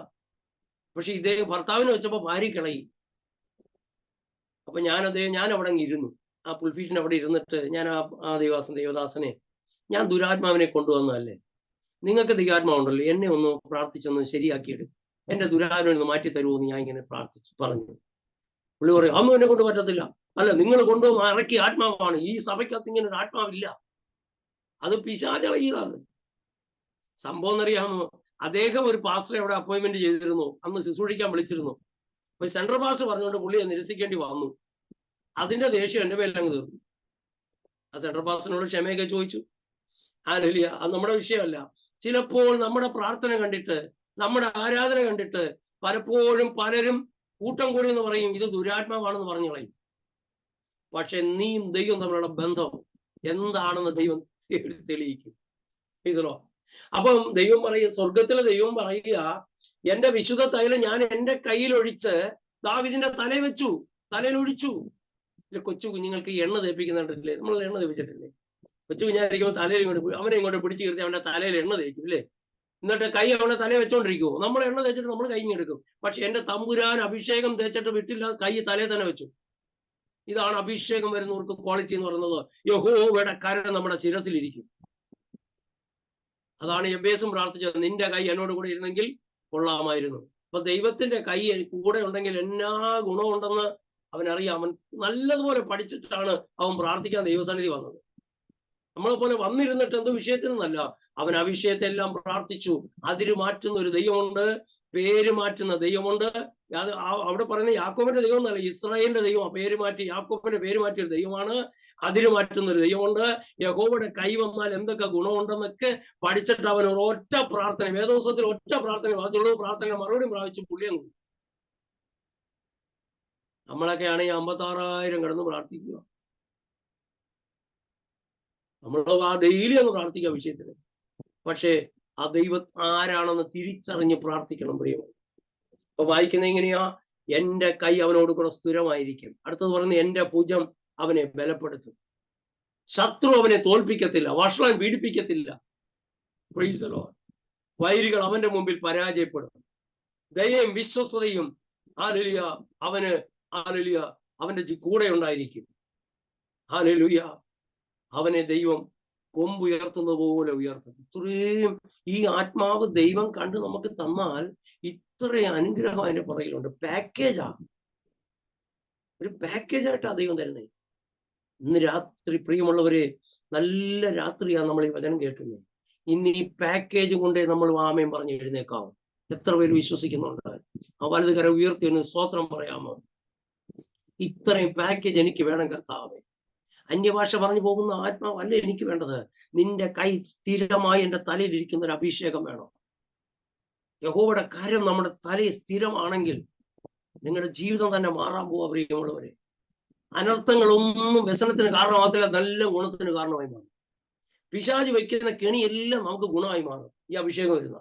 പക്ഷെ ഇദ്ദേഹം ഭർത്താവിനെ വെച്ചപ്പോ ഭാര്യ കിളയി. അപ്പൊ ഞാൻ അവിടെ അങ്ങ് ഇരുന്നു, ആ പുൽഫീറ്റിന് അവിടെ ഇരുന്നിട്ട് ഞാൻ ആ ദേവദാസനെ, ഞാൻ ദുരാത്മാവിനെ കൊണ്ടുവന്നതല്ലേ, നിങ്ങൾക്ക് ദൈവാത്മാവുണ്ടല്ലോ, എന്നെ ഒന്ന് പ്രാർത്ഥിച്ചൊന്ന് ശരിയാക്കിയെടുക്കും, എന്റെ ദുരാത്മാവിനെ ഒന്ന് മാറ്റി തരുമോന്ന് ഞാൻ ഇങ്ങനെ പറഞ്ഞു. പുള്ളി പറയും, അതൊന്നും എന്നെ കൊണ്ട് പറ്റത്തില്ല. അല്ല, നിങ്ങൾ കൊണ്ടുവന്ന് ഇറക്കിയ ആത്മാവാണ്, ഈ സഭയ്ക്കകത്ത് ഇങ്ങനെ ഒരു ആത്മാവില്ല, അത് പിശാചളയിലാണ്. സംഭവം എന്നറിയാമോ? അദ്ദേഹം ഒരു പാസ്റ്ററെ അവിടെ അപ്പോയിന്റ്മെന്റ് ചെയ്തിരുന്നു, അന്ന് ശുശ്രൂഷിക്കാൻ വിളിച്ചിരുന്നു. അപ്പൊ സെൻട്രൽ പാസ്റ്റർ പറഞ്ഞുകൊണ്ട് പുള്ളിയെ നിരസിക്കേണ്ടി വന്നു. അതിന്റെ ദേഷ്യം എന്റെ മേലങ്ങ് തീർന്നു. ആ സെൻട്രൽ പാസ്റ്ററിനോട് ക്ഷമയൊക്കെ ചോദിച്ചു. ഹല്ലേലൂയ. അത് നമ്മുടെ വിഷയമല്ല. ചിലപ്പോൾ നമ്മുടെ പ്രാർത്ഥന കണ്ടിട്ട്, നമ്മുടെ ആരാധന കണ്ടിട്ട് പലപ്പോഴും പലരും കൂട്ടം കൂടി എന്ന് പറയും, ഇത് ദുരാത്മാവാണെന്ന് പറഞ്ഞു കളയും. പക്ഷെ നീയും ദൈവം തമ്മിലുള്ള ബന്ധം എന്താണെന്ന് ദൈവം തെളിയിക്കും. ഇതോ അപ്പം ദൈവം പറയുക, സ്വർഗത്തിലെ ദൈവം പറയുക, എന്റെ വിശുദ്ധ തൈലം ഞാൻ എന്റെ കയ്യിൽ ഒഴിച്ച് ദാവീദിന്റെ തലയിൽ ഒഴിച്ചു. കൊച്ചു കുഞ്ഞുങ്ങൾക്ക് എണ്ണ തേപ്പിക്കുന്നുണ്ടല്ലേ, നമ്മൾ എണ്ണ തേപ്പിച്ചിട്ടില്ലേ? കൊച്ചു കുഞ്ഞായിരിക്കുമ്പോൾ തലയിൽ അവനെ ഇങ്ങോട്ട് പിടിച്ചു കയറ്റി അവന്റെ തലയിൽ എണ്ണ തേക്കും ഇല്ലേ? എന്നിട്ട് കൈ അവനെ തലയിൽ വെച്ചോണ്ടിരിക്കുമോ? നമ്മൾ എണ്ണ തേച്ചിട്ട് നമ്മൾ കൈ എടുക്കും. പക്ഷെ എന്റെ തമ്പുരാൻ അഭിഷേകം തേച്ചിട്ട് വിട്ടില്ല, കൈ തലയിൽ തന്നെ വെച്ചു. ഇതാണ് അഭിഷേകം വരുന്നവർക്ക് ക്വാളിറ്റി എന്ന് പറയുന്നത്. യഹോവയുടെ കരം നമ്മുടെ ശിരസിലിരിക്കും. അതാണ് എബേസും പ്രാർത്ഥിച്ചത്, നിന്റെ കൈ എന്നോട് കൂടെ ഇരുന്നെങ്കിൽ കൊള്ളാമായിരുന്നു. അപ്പൊ ദൈവത്തിന്റെ കൈ കൂടെ ഉണ്ടെങ്കിൽ എന്നാ ഗുണമുണ്ടെന്ന് അവനറിയാം. അവൻ നല്ലതുപോലെ പഠിച്ചിട്ടാണ് അവൻ പ്രാർത്ഥിക്കാൻ ദൈവസന്നിധി വന്നത്. നമ്മളെ പോലെ വന്നിരുന്നിട്ട് എന്തോ വിഷയത്തിനൊന്നല്ല, അവൻ ആ വിഷയത്തെല്ലാം പ്രാർത്ഥിച്ചു. അതിര് മാറ്റുന്ന ഒരു ദൈവമുണ്ട്, പേര് മാറ്റുന്ന ദൈവമുണ്ട്. അവിടെ പറയുന്ന യാക്കോബിന്റെ ദൈവം എന്നല്ല, ഇസ്രായേലിന്റെ ദൈവം. പേര് മാറ്റി യാക്കോബിന്റെ പേര് മാറ്റിയൊരു ദൈവമാണ്. അതിര് മാറ്റുന്ന ഒരു ദൈവമുണ്ട്. യഹോവയുടെ കൈ വന്നാൽ എന്തൊക്കെ ഗുണമുണ്ടെന്നൊക്കെ പഠിച്ചിട്ട് അവൻ ഒറ്റ പ്രാർത്ഥന, വേദോത്സവത്തിൽ ഒറ്റ പ്രാർത്ഥന, ബാക്കിയുള്ള പ്രാർത്ഥന മറുപടി പ്രാപിച്ച് പുള്ളിയും കൂടി. നമ്മളൊക്കെ ആണെങ്കിൽ 56,000 കിടന്ന് പ്രാർത്ഥിക്കുക. നമ്മൾ ആ ഡെയിലി ഒന്ന് പ്രാർത്ഥിക്കുക വിഷയത്തിന്. പക്ഷേ ആ ദൈവം ആരാണെന്ന് തിരിച്ചറിഞ്ഞ് പ്രാർത്ഥിക്കണം പ്രിയമാണ്. അപ്പൊ വായിക്കുന്നത് എങ്ങനെയാ? എന്റെ കൈ അവനോട് കൂടെ സ്ഥിരമായിരിക്കും. അടുത്തത് പറയുന്നത്, എന്റെ ഭുജം അവനെ ബലപ്പെടുത്തും. ശത്രു അവനെ തോൽപ്പിക്കത്തില്ല, വഷളൻ പീഡിപ്പിക്കത്തില്ല. Praise the Lord. വൈരികൾ അവന്റെ മുമ്പിൽ പരാജയപ്പെടും. ദയയും വിശ്വസ്തതയും ഹല്ലേലൂയ അവന്റെ കൂടെ ഉണ്ടായിരിക്കും. ഹല്ലേലൂയ. അവനെ ദൈവം കൊമ്പുയർത്തുന്നത് പോലെ ഉയർത്തും. ഇത്രയും ഈ ആത്മാവ് ദൈവം കണ്ട് നമുക്ക് തന്നാൽ ഇത്രയും അനുഗ്രഹം അതിന്റെ പുറകിലുണ്ട്. പാക്കേജാ, ഒരു പാക്കേജായിട്ടാ ദൈവം തരുന്നത്. ഇന്ന് രാത്രി പ്രിയമുള്ളവരെ, നല്ല രാത്രിയാണ് നമ്മൾ ഈ വചനം കേൾക്കുന്നത്. ഇന്ന് ഈ പാക്കേജ് കൊണ്ടേ നമ്മൾ ആമേൻ പറഞ്ഞ് എഴുന്നേക്കാവും. എത്ര പേര് വിശ്വസിക്കുന്നുണ്ട്? ആ വലത് കരം ഉയർത്തി ഒന്ന് സ്തോത്രം പറയാമോ? ഇത്രയും പാക്കേജ് എനിക്ക് വേണം കർത്താവേ. അന്യഭാഷ പറഞ്ഞു പോകുന്ന ആത്മാവല്ല എനിക്ക് വേണ്ടത്. നിന്റെ കൈ സ്ഥിരമായി എന്റെ തലയിൽ ഇരിക്കുന്ന ഒരു അഭിഷേകം വേണം. യഹോവയുടെ കരം നമ്മുടെ തലയിൽ സ്ഥിരമാണെങ്കിൽ നിങ്ങളുടെ ജീവിതം തന്നെ മാറാൻ പോവാ പ്രിയമുള്ളവരെ. അനർത്ഥങ്ങളൊന്നും വ്യസനത്തിന് കാരണമാകത്തില്ല, നല്ല ഗുണത്തിന് കാരണമായി മാറും. പിശാച് വയ്ക്കുന്ന കെണിയെല്ലാം നമുക്ക് ഗുണമായി മാറും ഈ അഭിഷേകം വരുന്ന.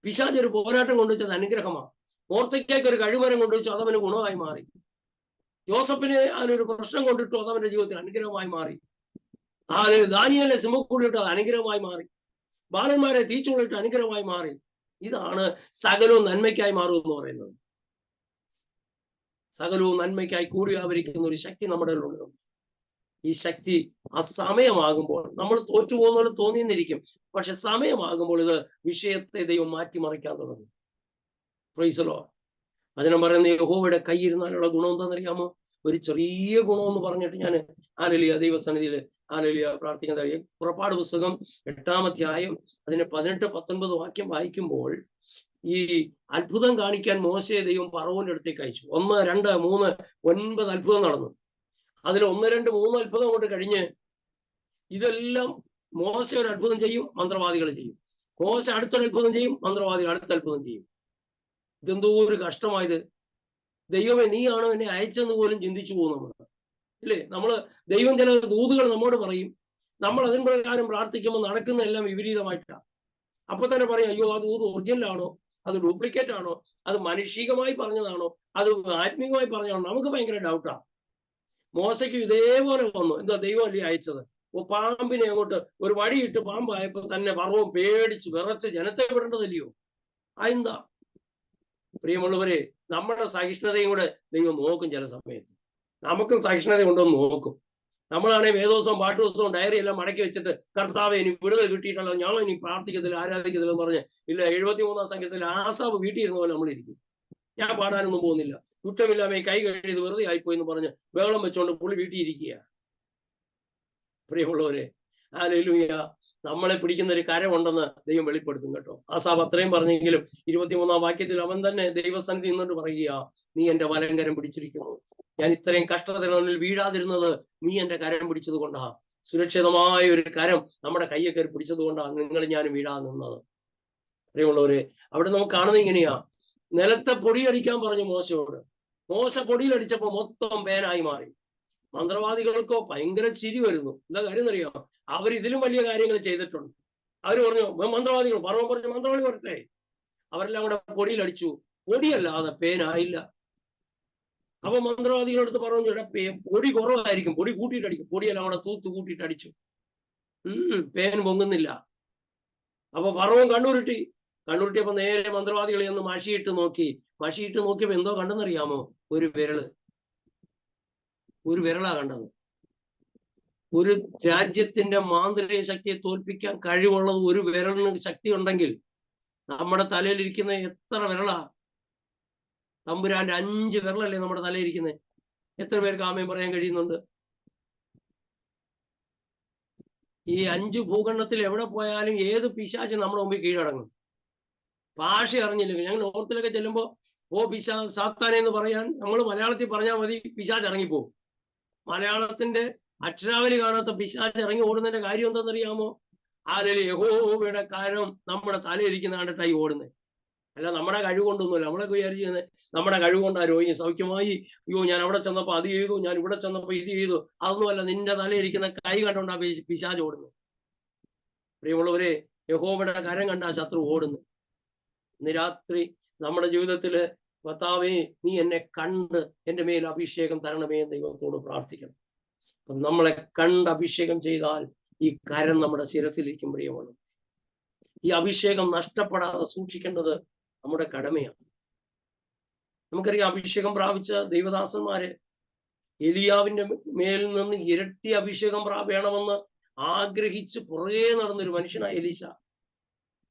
പിശാച് ഒരു പോരാട്ടം കൊണ്ടുവച്ചത് അനുഗ്രഹമാണ്. മോർദെഖായിക്ക് ഒരു കഴിമരം കൊണ്ടുവച്ചു, അതവന് ഗുണമായി മാറി. ജോസഫിനെ അതിനൊരു പ്രശ്നം കൊണ്ടിട്ടു, അതവന്റെ ജീവിതത്തിൽ അനുഗ്രഹമായി മാറി. ദാനിയേലിനെ സിംഹക്കുഴിയിട്ട് അത് അനുഗ്രഹമായി മാറി. ബാലന്മാരെ തീച്ചുള്ളിട്ട് അനുഗ്രഹമായി മാറി. ഇതാണ് സകലവും നന്മയ്ക്കായി മാറും എന്ന് പറയുന്നത്. സകലവും നന്മയ്ക്കായി കൂടി വ്യാപരിക്കുന്ന ഒരു ശക്തി നമ്മുടെ ഉള്ളിലുണ്ട്. ഈ ശക്തി ആ സമയമാകുമ്പോൾ നമ്മൾ തോറ്റുപോകുന്ന പോലെ തോന്നിയെന്നിരിക്കും. പക്ഷെ സമയമാകുമ്പോൾ ഇത് വിഷയത്തെ ദൈവം മാറ്റിമറിക്കാൻ തുടങ്ങും. Price the Lord. വചനം പറയുന്ന യഹോവയുടെ കൈയിരുന്നാലുള്ള ഗുണം എന്താണെന്നറിയാമോ? ഒരു ചെറിയ ഗുണമെന്ന് പറഞ്ഞിട്ട് ഞാൻ ഹല്ലേലൂയ ദൈവസന്നിധിയിൽ ഹല്ലേലൂയ പ്രാർത്ഥിക്കാൻ കഴിയും. പുറപ്പാട് പുസ്തകം 8-ാം അധ്യായം അതിന്റെ 18-19 വാക്യം വായിക്കുമ്പോൾ ഈ അത്ഭുതം കാണിക്കാൻ മോശയെ ദൈവം ഫറവോന്റെ അടുത്തേക്ക് അയച്ചു. 1, 2, 3, 9 അത്ഭുതം നടന്നു. അതിൽ 1, 2, 3 അത്ഭുതം കൊണ്ട് കഴിഞ്ഞ് ഇതെല്ലാം മോശ ഒരു അത്ഭുതം ചെയ്യും, മന്ത്രവാദികൾ ചെയ്യും. മോശ അടുത്തൊരു അത്ഭുതം ചെയ്യും, മന്ത്രവാദികൾ അടുത്ത അത്ഭുതം ചെയ്യും. ഇതെന്തോ ഒരു കഷ്ടമായത്. ദൈവമേ നീയാണോ എന്നെ അയച്ചെന്ന് പോലും ചിന്തിച്ചു പോകും നമ്മൾ, ഇല്ലേ? ദൈവം ചില ദൂതുകൾ നമ്മോട് പറയും, നമ്മൾ അതിന് പ്രകാരം പ്രാർത്ഥിക്കുമ്പോൾ നടക്കുന്നതെല്ലാം വിപരീതമായിട്ടാണ്. അപ്പൊ തന്നെ പറയും, അയ്യോ ആ ദൂത് ഒറിജിനലാണോ, അത് ഡ്യൂപ്ലിക്കേറ്റ് ആണോ, അത് മാനുഷികമായി പറഞ്ഞതാണോ, അത് ആത്മീയമായി പറഞ്ഞതാണോ? നമുക്ക് ഭയങ്കര ഡൗട്ടാണ്. മോശയ്ക്ക് ഇതേപോലെ വന്നു. എന്താ ദൈവം അല്ലേ അയച്ചത്? പാമ്പിനെ അങ്ങോട്ട് ഒരു വടിയിട്ട് പാമ്പായപ്പോ തന്നെ ഫറവോൻ പേടിച്ച് വിറച്ച് ജനത്തെ വിടേണ്ടതല്ലയോ? അതെന്താ? പ്രിയമുള്ളവരെ, നമ്മുടെ സഹിഷ്ണുതയും കൂടെ ദൈവം നോക്കും. ചില സമയത്ത് നമുക്കും സഹിഷ്ണുത ഉണ്ടോന്ന് നോക്കും. നമ്മളാണെങ്കിൽ വേദോത്സവം പാട്ടുദിവസവും ഡയറി എല്ലാം മടക്കി വെച്ചിട്ട് കർത്താവെ ഇനി വിടുതൽ കിട്ടിയിട്ടല്ലോ, ഞങ്ങൾ ഇനി പ്രാർത്ഥിക്കത്തില്ല ആരാധിക്കത്തില്ല എന്ന് പറഞ്ഞ് ഇല്ല. 73-ാം സംഘത്തിൽ ആസാബ് വീട്ടിൽ ഇരുന്ന പോലെ നമ്മളിരിക്കും. ഞാൻ പാടാനൊന്നും പോകുന്നില്ല, കുറ്റമില്ലാമേ കൈ കഴിയത് വെറുതെ ആയിപ്പോയി എന്ന് പറഞ്ഞ് ബഹളം വെച്ചുകൊണ്ട് പുള്ളി വീട്ടിൽ ഇരിക്കുക. പ്രിയമുള്ളവരെ, ഹല്ലേലൂയ, നമ്മളെ പിടിക്കുന്ന ഒരു കരമുണ്ടെന്ന് ദൈവം വെളിപ്പെടുത്തും കേട്ടോ. ആസാബ് അത്രയും പറഞ്ഞെങ്കിലും 23-ാം വാക്യത്തിൽ അവൻ തന്നെ ദൈവസന്നിധി നിന്നുകൊണ്ട് പറയുക, നീ എന്റെ വലങ്കരം പിടിച്ചിരിക്കുന്നു. ഞാൻ ഇത്രയും കഷ്ടതകളിൽ വീഴാതിരുന്നത് നീ എന്റെ കരം പിടിച്ചത് കൊണ്ടാണ്. സുരക്ഷിതമായ ഒരു കരം നമ്മുടെ കയ്യെ കയറി പിടിച്ചത് കൊണ്ടാണ് നിങ്ങൾ ഞാനും വീഴാതെ നിന്നത്. പ്രിയമുള്ളവരെ, അവിടെ നമുക്ക് കാണുന്നത് ഇങ്ങനെയാ. നിലത്തെ പൊടിയടിക്കാൻ പറഞ്ഞു മോശയോട്. മോശ പൊടിയിലടിച്ചപ്പോ മൊത്തം പേനായി മാറി. മന്ത്രവാദികൾക്കോ ഭയങ്കര ചിരി വരുന്നു. എന്താ കാര്യം എന്നറിയാമോ? അവർ ഇതിലും വലിയ കാര്യങ്ങൾ ചെയ്തിട്ടുണ്ട്. അവര് പറഞ്ഞു, മന്ത്രവാദികൾ ഫറവോൻ പറഞ്ഞു മന്ത്രവാദി വരട്ടെ. അവരെല്ലാം കൂടെ പൊടിയിലടിച്ചു. പൊടിയല്ലാതെ പേനായില്ല. അപ്പൊ മന്ത്രവാദികളെടുത്ത് പറഞ്ഞു, പൊടി കുറവായിരിക്കും, പൊടി കൂട്ടിയിട്ടടിക്കും. പൊടിയെല്ലാം കൂടെ തൂത്ത് കൂട്ടിയിട്ട് അടിച്ചു. പേൻ പൊങ്ങുന്നില്ല. അപ്പൊ ഫറവോൻ കണ്ണുരുട്ടിയപ്പോ നേരെ മന്ത്രവാദികളെ ഒന്ന് മഷിയിട്ട് നോക്കിയപ്പോ എന്തോ കണ്ടെന്നറിയാമോ? ഒരു വിരളാ കണ്ടത്. ഒരു രാജ്യത്തിന്റെ മാന്ത്രിക ശക്തിയെ തോൽപ്പിക്കാൻ കഴിവുള്ളത് ഒരു വിരലിന് ശക്തി ഉണ്ടെങ്കിൽ നമ്മുടെ തലയിലിരിക്കുന്ന എത്ര വിരളാ? തമ്പുരാന്റെ 5 വിരലല്ലേ നമ്മുടെ തലയിരിക്കുന്നത്. എത്ര പേർക്ക് ആമേൻ പറയാൻ കഴിയുന്നുണ്ട്? ഈ 5 ഭൂഖണ്ഡത്തിൽ എവിടെ പോയാലും ഏത് പിശാച് നമ്മുടെ മുമ്പിൽ കീഴടങ്ങും. ഭാഷ അറിഞ്ഞില്ലെങ്കിൽ ഞങ്ങൾ നോർത്തിലൊക്കെ ചെല്ലുമ്പോ സാത്താനെ എന്ന് പറയാൻ നമ്മൾ മലയാളത്തിൽ പറഞ്ഞാൽ മതി, പിശാച് ഇറങ്ങിപ്പോകും. മലയാളത്തിന്റെ അക്ഷരാവലി കാണാത്ത പിശാച് ഇറങ്ങി ഓടുന്നതിന്റെ കാര്യം എന്താണെന്നറിയാമോ? യഹോവയുടെ കരം നമ്മുടെ തലയിരിക്കുന്ന കണ്ടിട്ടായി ഓടുന്നത്. അല്ല നമ്മുടെ കഴിവ് കൊണ്ടൊന്നുമില്ല. നമ്മളൊക്കെ വിചാരിക്കുന്നത് നമ്മുടെ കഴിവ് കൊണ്ടാ രോഗി സൗഖ്യമായി. അയ്യോ ഞാൻ അവിടെ ചെന്നപ്പോ അത് ചെയ്തു, ഞാൻ ഇവിടെ ചെന്നപ്പോ ഇത് ചെയ്തു. അതൊന്നുമല്ല, നിന്റെ തലയിരിക്കുന്ന കൈ കണ്ടുകൊണ്ടാ പിശാച് ഓടുന്നത്. പ്രിയമുള്ളവരെ, യഹോവയുടെ കരം കണ്ടാ ശത്രു ഓടുന്നു. ഇന്ന് രാത്രി നമ്മുടെ ജീവിതത്തില് കർത്താവേ നീ എന്നെ കണ്ട് എന്റെ മേൽ അഭിഷേകം തരണമേ എന്ന് ദൈവത്തോട് പ്രാർത്ഥിക്കണം. നമ്മളെ കണ്ട് അഭിഷേകം ചെയ്താൽ ഈ കരം നമ്മുടെ ശിരസിലിരിക്കും. പ്രിയമാണ്, ഈ അഭിഷേകം നഷ്ടപ്പെടാതെ സൂക്ഷിക്കേണ്ടത് നമ്മുടെ കടമയാണ്. നമുക്കറിയാം, അഭിഷേകം പ്രാപിച്ച ദൈവദാസന്മാര് എലിയാവിന്റെ മേൽ നിന്ന് ഇരട്ടി അഭിഷേകം വേണമെന്ന് ആഗ്രഹിച്ച് പുറകെ നടന്നൊരു മനുഷ്യനാണ് എലീശ.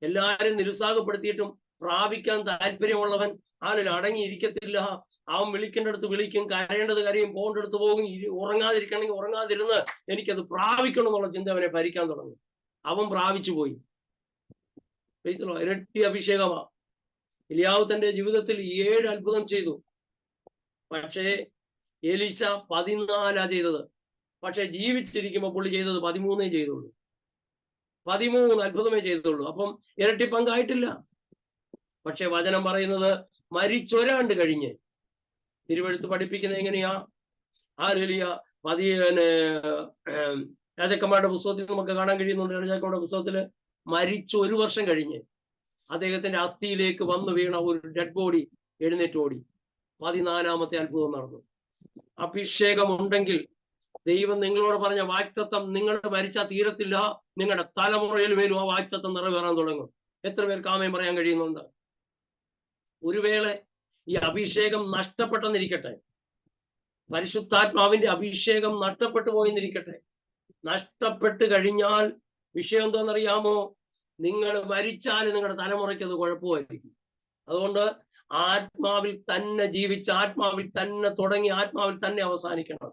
എല്ലാരും നിരുത്സാഹപ്പെടുത്തിയിട്ടും പ്രാപിക്കാൻ താല്പര്യമുള്ളവൻ ആളിൽ അടങ്ങിയിരിക്കത്തില്ല. അവൻ വിളിക്കേണ്ടടുത്ത് വിളിക്കും, കരയേണ്ടത് കരയും, പോകേണ്ടടുത്ത് പോകും. ഉറങ്ങാതിരിക്കണമെങ്കിൽ ഉറങ്ങാതിരുന്ന് എനിക്കത് പ്രാപിക്കണം എന്നുള്ള ചിന്ത അവനെ ഭരിക്കാൻ തുടങ്ങും. അവൻ പ്രാപിച്ചു പോയി. ഇരട്ടി അഭിഷേകമാ. എലിയാവ് തന്റെ ജീവിതത്തിൽ 7 അത്ഭുതം ചെയ്തു. പക്ഷേ എലീശ 14 ചെയ്തത്. പക്ഷെ ജീവിച്ചിരിക്കുമ്പോൾ പുള്ളി ചെയ്തത് 13 ചെയ്തുള്ളൂ. 13 അത്ഭുതമേ ചെയ്തുള്ളൂ. അപ്പം ഇരട്ടി പങ്കായിട്ടില്ല. പക്ഷെ വചനം പറയുന്നത് മരിച്ചൊരാണ്ട് കഴിഞ്ഞ് തിരുവെഴുത്ത് പഠിപ്പിക്കുന്നത് എങ്ങനെയാ? രാജാക്കന്മാരുടെ പുസ്തകത്തിൽ നമുക്ക് കാണാൻ കഴിയുന്നുണ്ട്. രാജാക്കന്മാരുടെ പുസ്തകത്തില് മരിച്ച് 1 വർഷം കഴിഞ്ഞ് അദ്ദേഹത്തിന്റെ അസ്ഥിയിലേക്ക് വന്നു വീണ ഒരു ഡെഡ് ബോഡി എഴുന്നേറ്റ് ഓടി. 14-ാമത്തെ അത്ഭുതം നടന്നു. അഭിഷേകം ഉണ്ടെങ്കിൽ ദൈവം നിങ്ങളോട് പറഞ്ഞ വാഗ്ദത്തം നിങ്ങളുടെ മരിച്ചാൽ തീരത്തില്ല, നിങ്ങളുടെ തലമുറയിൽ മേലും ആ വാഗ്ദത്തം നിറവേറാൻ തുടങ്ങും. എത്ര പേർക്ക് ആമേൻ പറയാൻ കഴിയുന്നുണ്ട്? ഒരു വേള ഈ അഭിഷേകം നഷ്ടപ്പെട്ടെന്നിരിക്കട്ടെ, പരിശുദ്ധാത്മാവിന്റെ അഭിഷേകം നഷ്ടപ്പെട്ടു പോയെന്നിരിക്കട്ടെ. നഷ്ടപ്പെട്ട് കഴിഞ്ഞാൽ വിഷയം എന്താണെന്നറിയാമോ? നിങ്ങൾ മരിച്ചാൽ നിങ്ങളുടെ തലമുറയ്ക്ക് അത് കുഴപ്പമായിരിക്കും. അതുകൊണ്ട് ആത്മാവിൽ തന്നെ ജീവിച്ച്, ആത്മാവിൽ തന്നെ തുടങ്ങി, ആത്മാവിൽ തന്നെ അവസാനിക്കണം.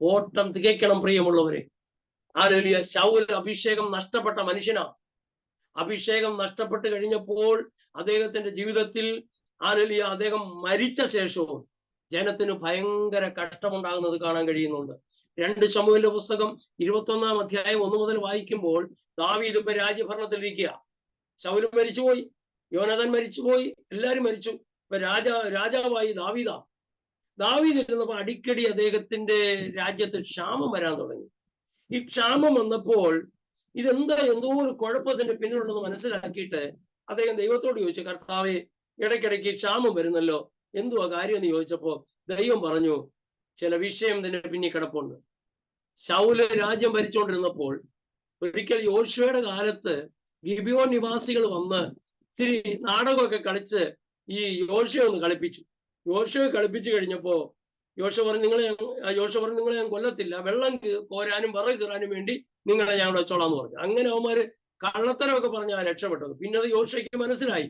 ഓട്ടം തികയ്ക്കണം പ്രിയമുള്ളവരെ. ഹല്ലേലൂയ. ശൗൽ അഭിഷേകം നഷ്ടപ്പെട്ട മനുഷ്യനാ. അഭിഷേകം നഷ്ടപ്പെട്ട് കഴിഞ്ഞപ്പോൾ അദ്ദേഹത്തിന്റെ ജീവിതത്തിൽ ഹല്ലേലൂയ അദ്ദേഹം മരിച്ച ശേഷവും ജനത്തിന് ഭയങ്കര കഷ്ടമുണ്ടാകുന്നത് കാണാൻ കഴിയുന്നുണ്ട്. 2 ശമൂവേലിന്റെ പുസ്തകം 21-ാം അധ്യായം 1 മുതൽ വായിക്കുമ്പോൾ ദാവീദ് ഇപ്പൊ രാജ്യഭരണത്തിലിരിക്കുക. ശൗൽ മരിച്ചുപോയി, യോനാഥാൻ മരിച്ചുപോയി, എല്ലാരും മരിച്ചു. ഇപ്പൊ രാജാവായി ദാവീദ് ഇരുന്നപ്പോ അടിക്കടി അദ്ദേഹത്തിന്റെ രാജ്യത്ത് ക്ഷാമം വരാൻ തുടങ്ങി. ഈ ക്ഷാമം വന്നപ്പോൾ എന്തോ ഒരു കുഴപ്പത്തിന്റെ പിന്നിലുണ്ടെന്ന് മനസ്സിലാക്കിയിട്ട് അദ്ദേഹം ദൈവത്തോട് ചോദിച്ചു, കർത്താവേ, ഇടയ്ക്കിടയ്ക്ക് ക്ഷാമം വരുന്നല്ലോ, എന്തുവാ കാര്യം എന്ന് ചോദിച്ചപ്പോ ദൈവം പറഞ്ഞു, ചില വിഷയം തന്നെ പിന്നിൽ കിടപ്പുണ്ട്. ശൗല് രാജ്യം ഭരിച്ചുകൊണ്ടിരുന്നപ്പോൾ ഒരിക്കൽ യോശുവയുടെ കാലത്ത് ഗിബിയോൻ നിവാസികൾ വന്ന് ഇത്തിരി നാടകമൊക്കെ കളിച്ച് ഈ യോശുവയെ ഒന്ന് കളിപ്പിച്ചു. യോശുവയെ കളിപ്പിച്ചു കഴിഞ്ഞപ്പോ യോശുവ പറഞ്ഞു, നിങ്ങളെ ഞാൻ കൊല്ലത്തില്ല, വെള്ളം കോരാനും വിറക് കീറാനും വേണ്ടി നിങ്ങളെ ഞാൻ വെച്ചോളാന്ന് പറഞ്ഞു. അങ്ങനെ അവന്മാര് കള്ളത്തരമൊക്കെ പറഞ്ഞാൽ രക്ഷപ്പെട്ടത്. പിന്നെ അത് യോശുവയ്ക്ക് മനസ്സിലായി.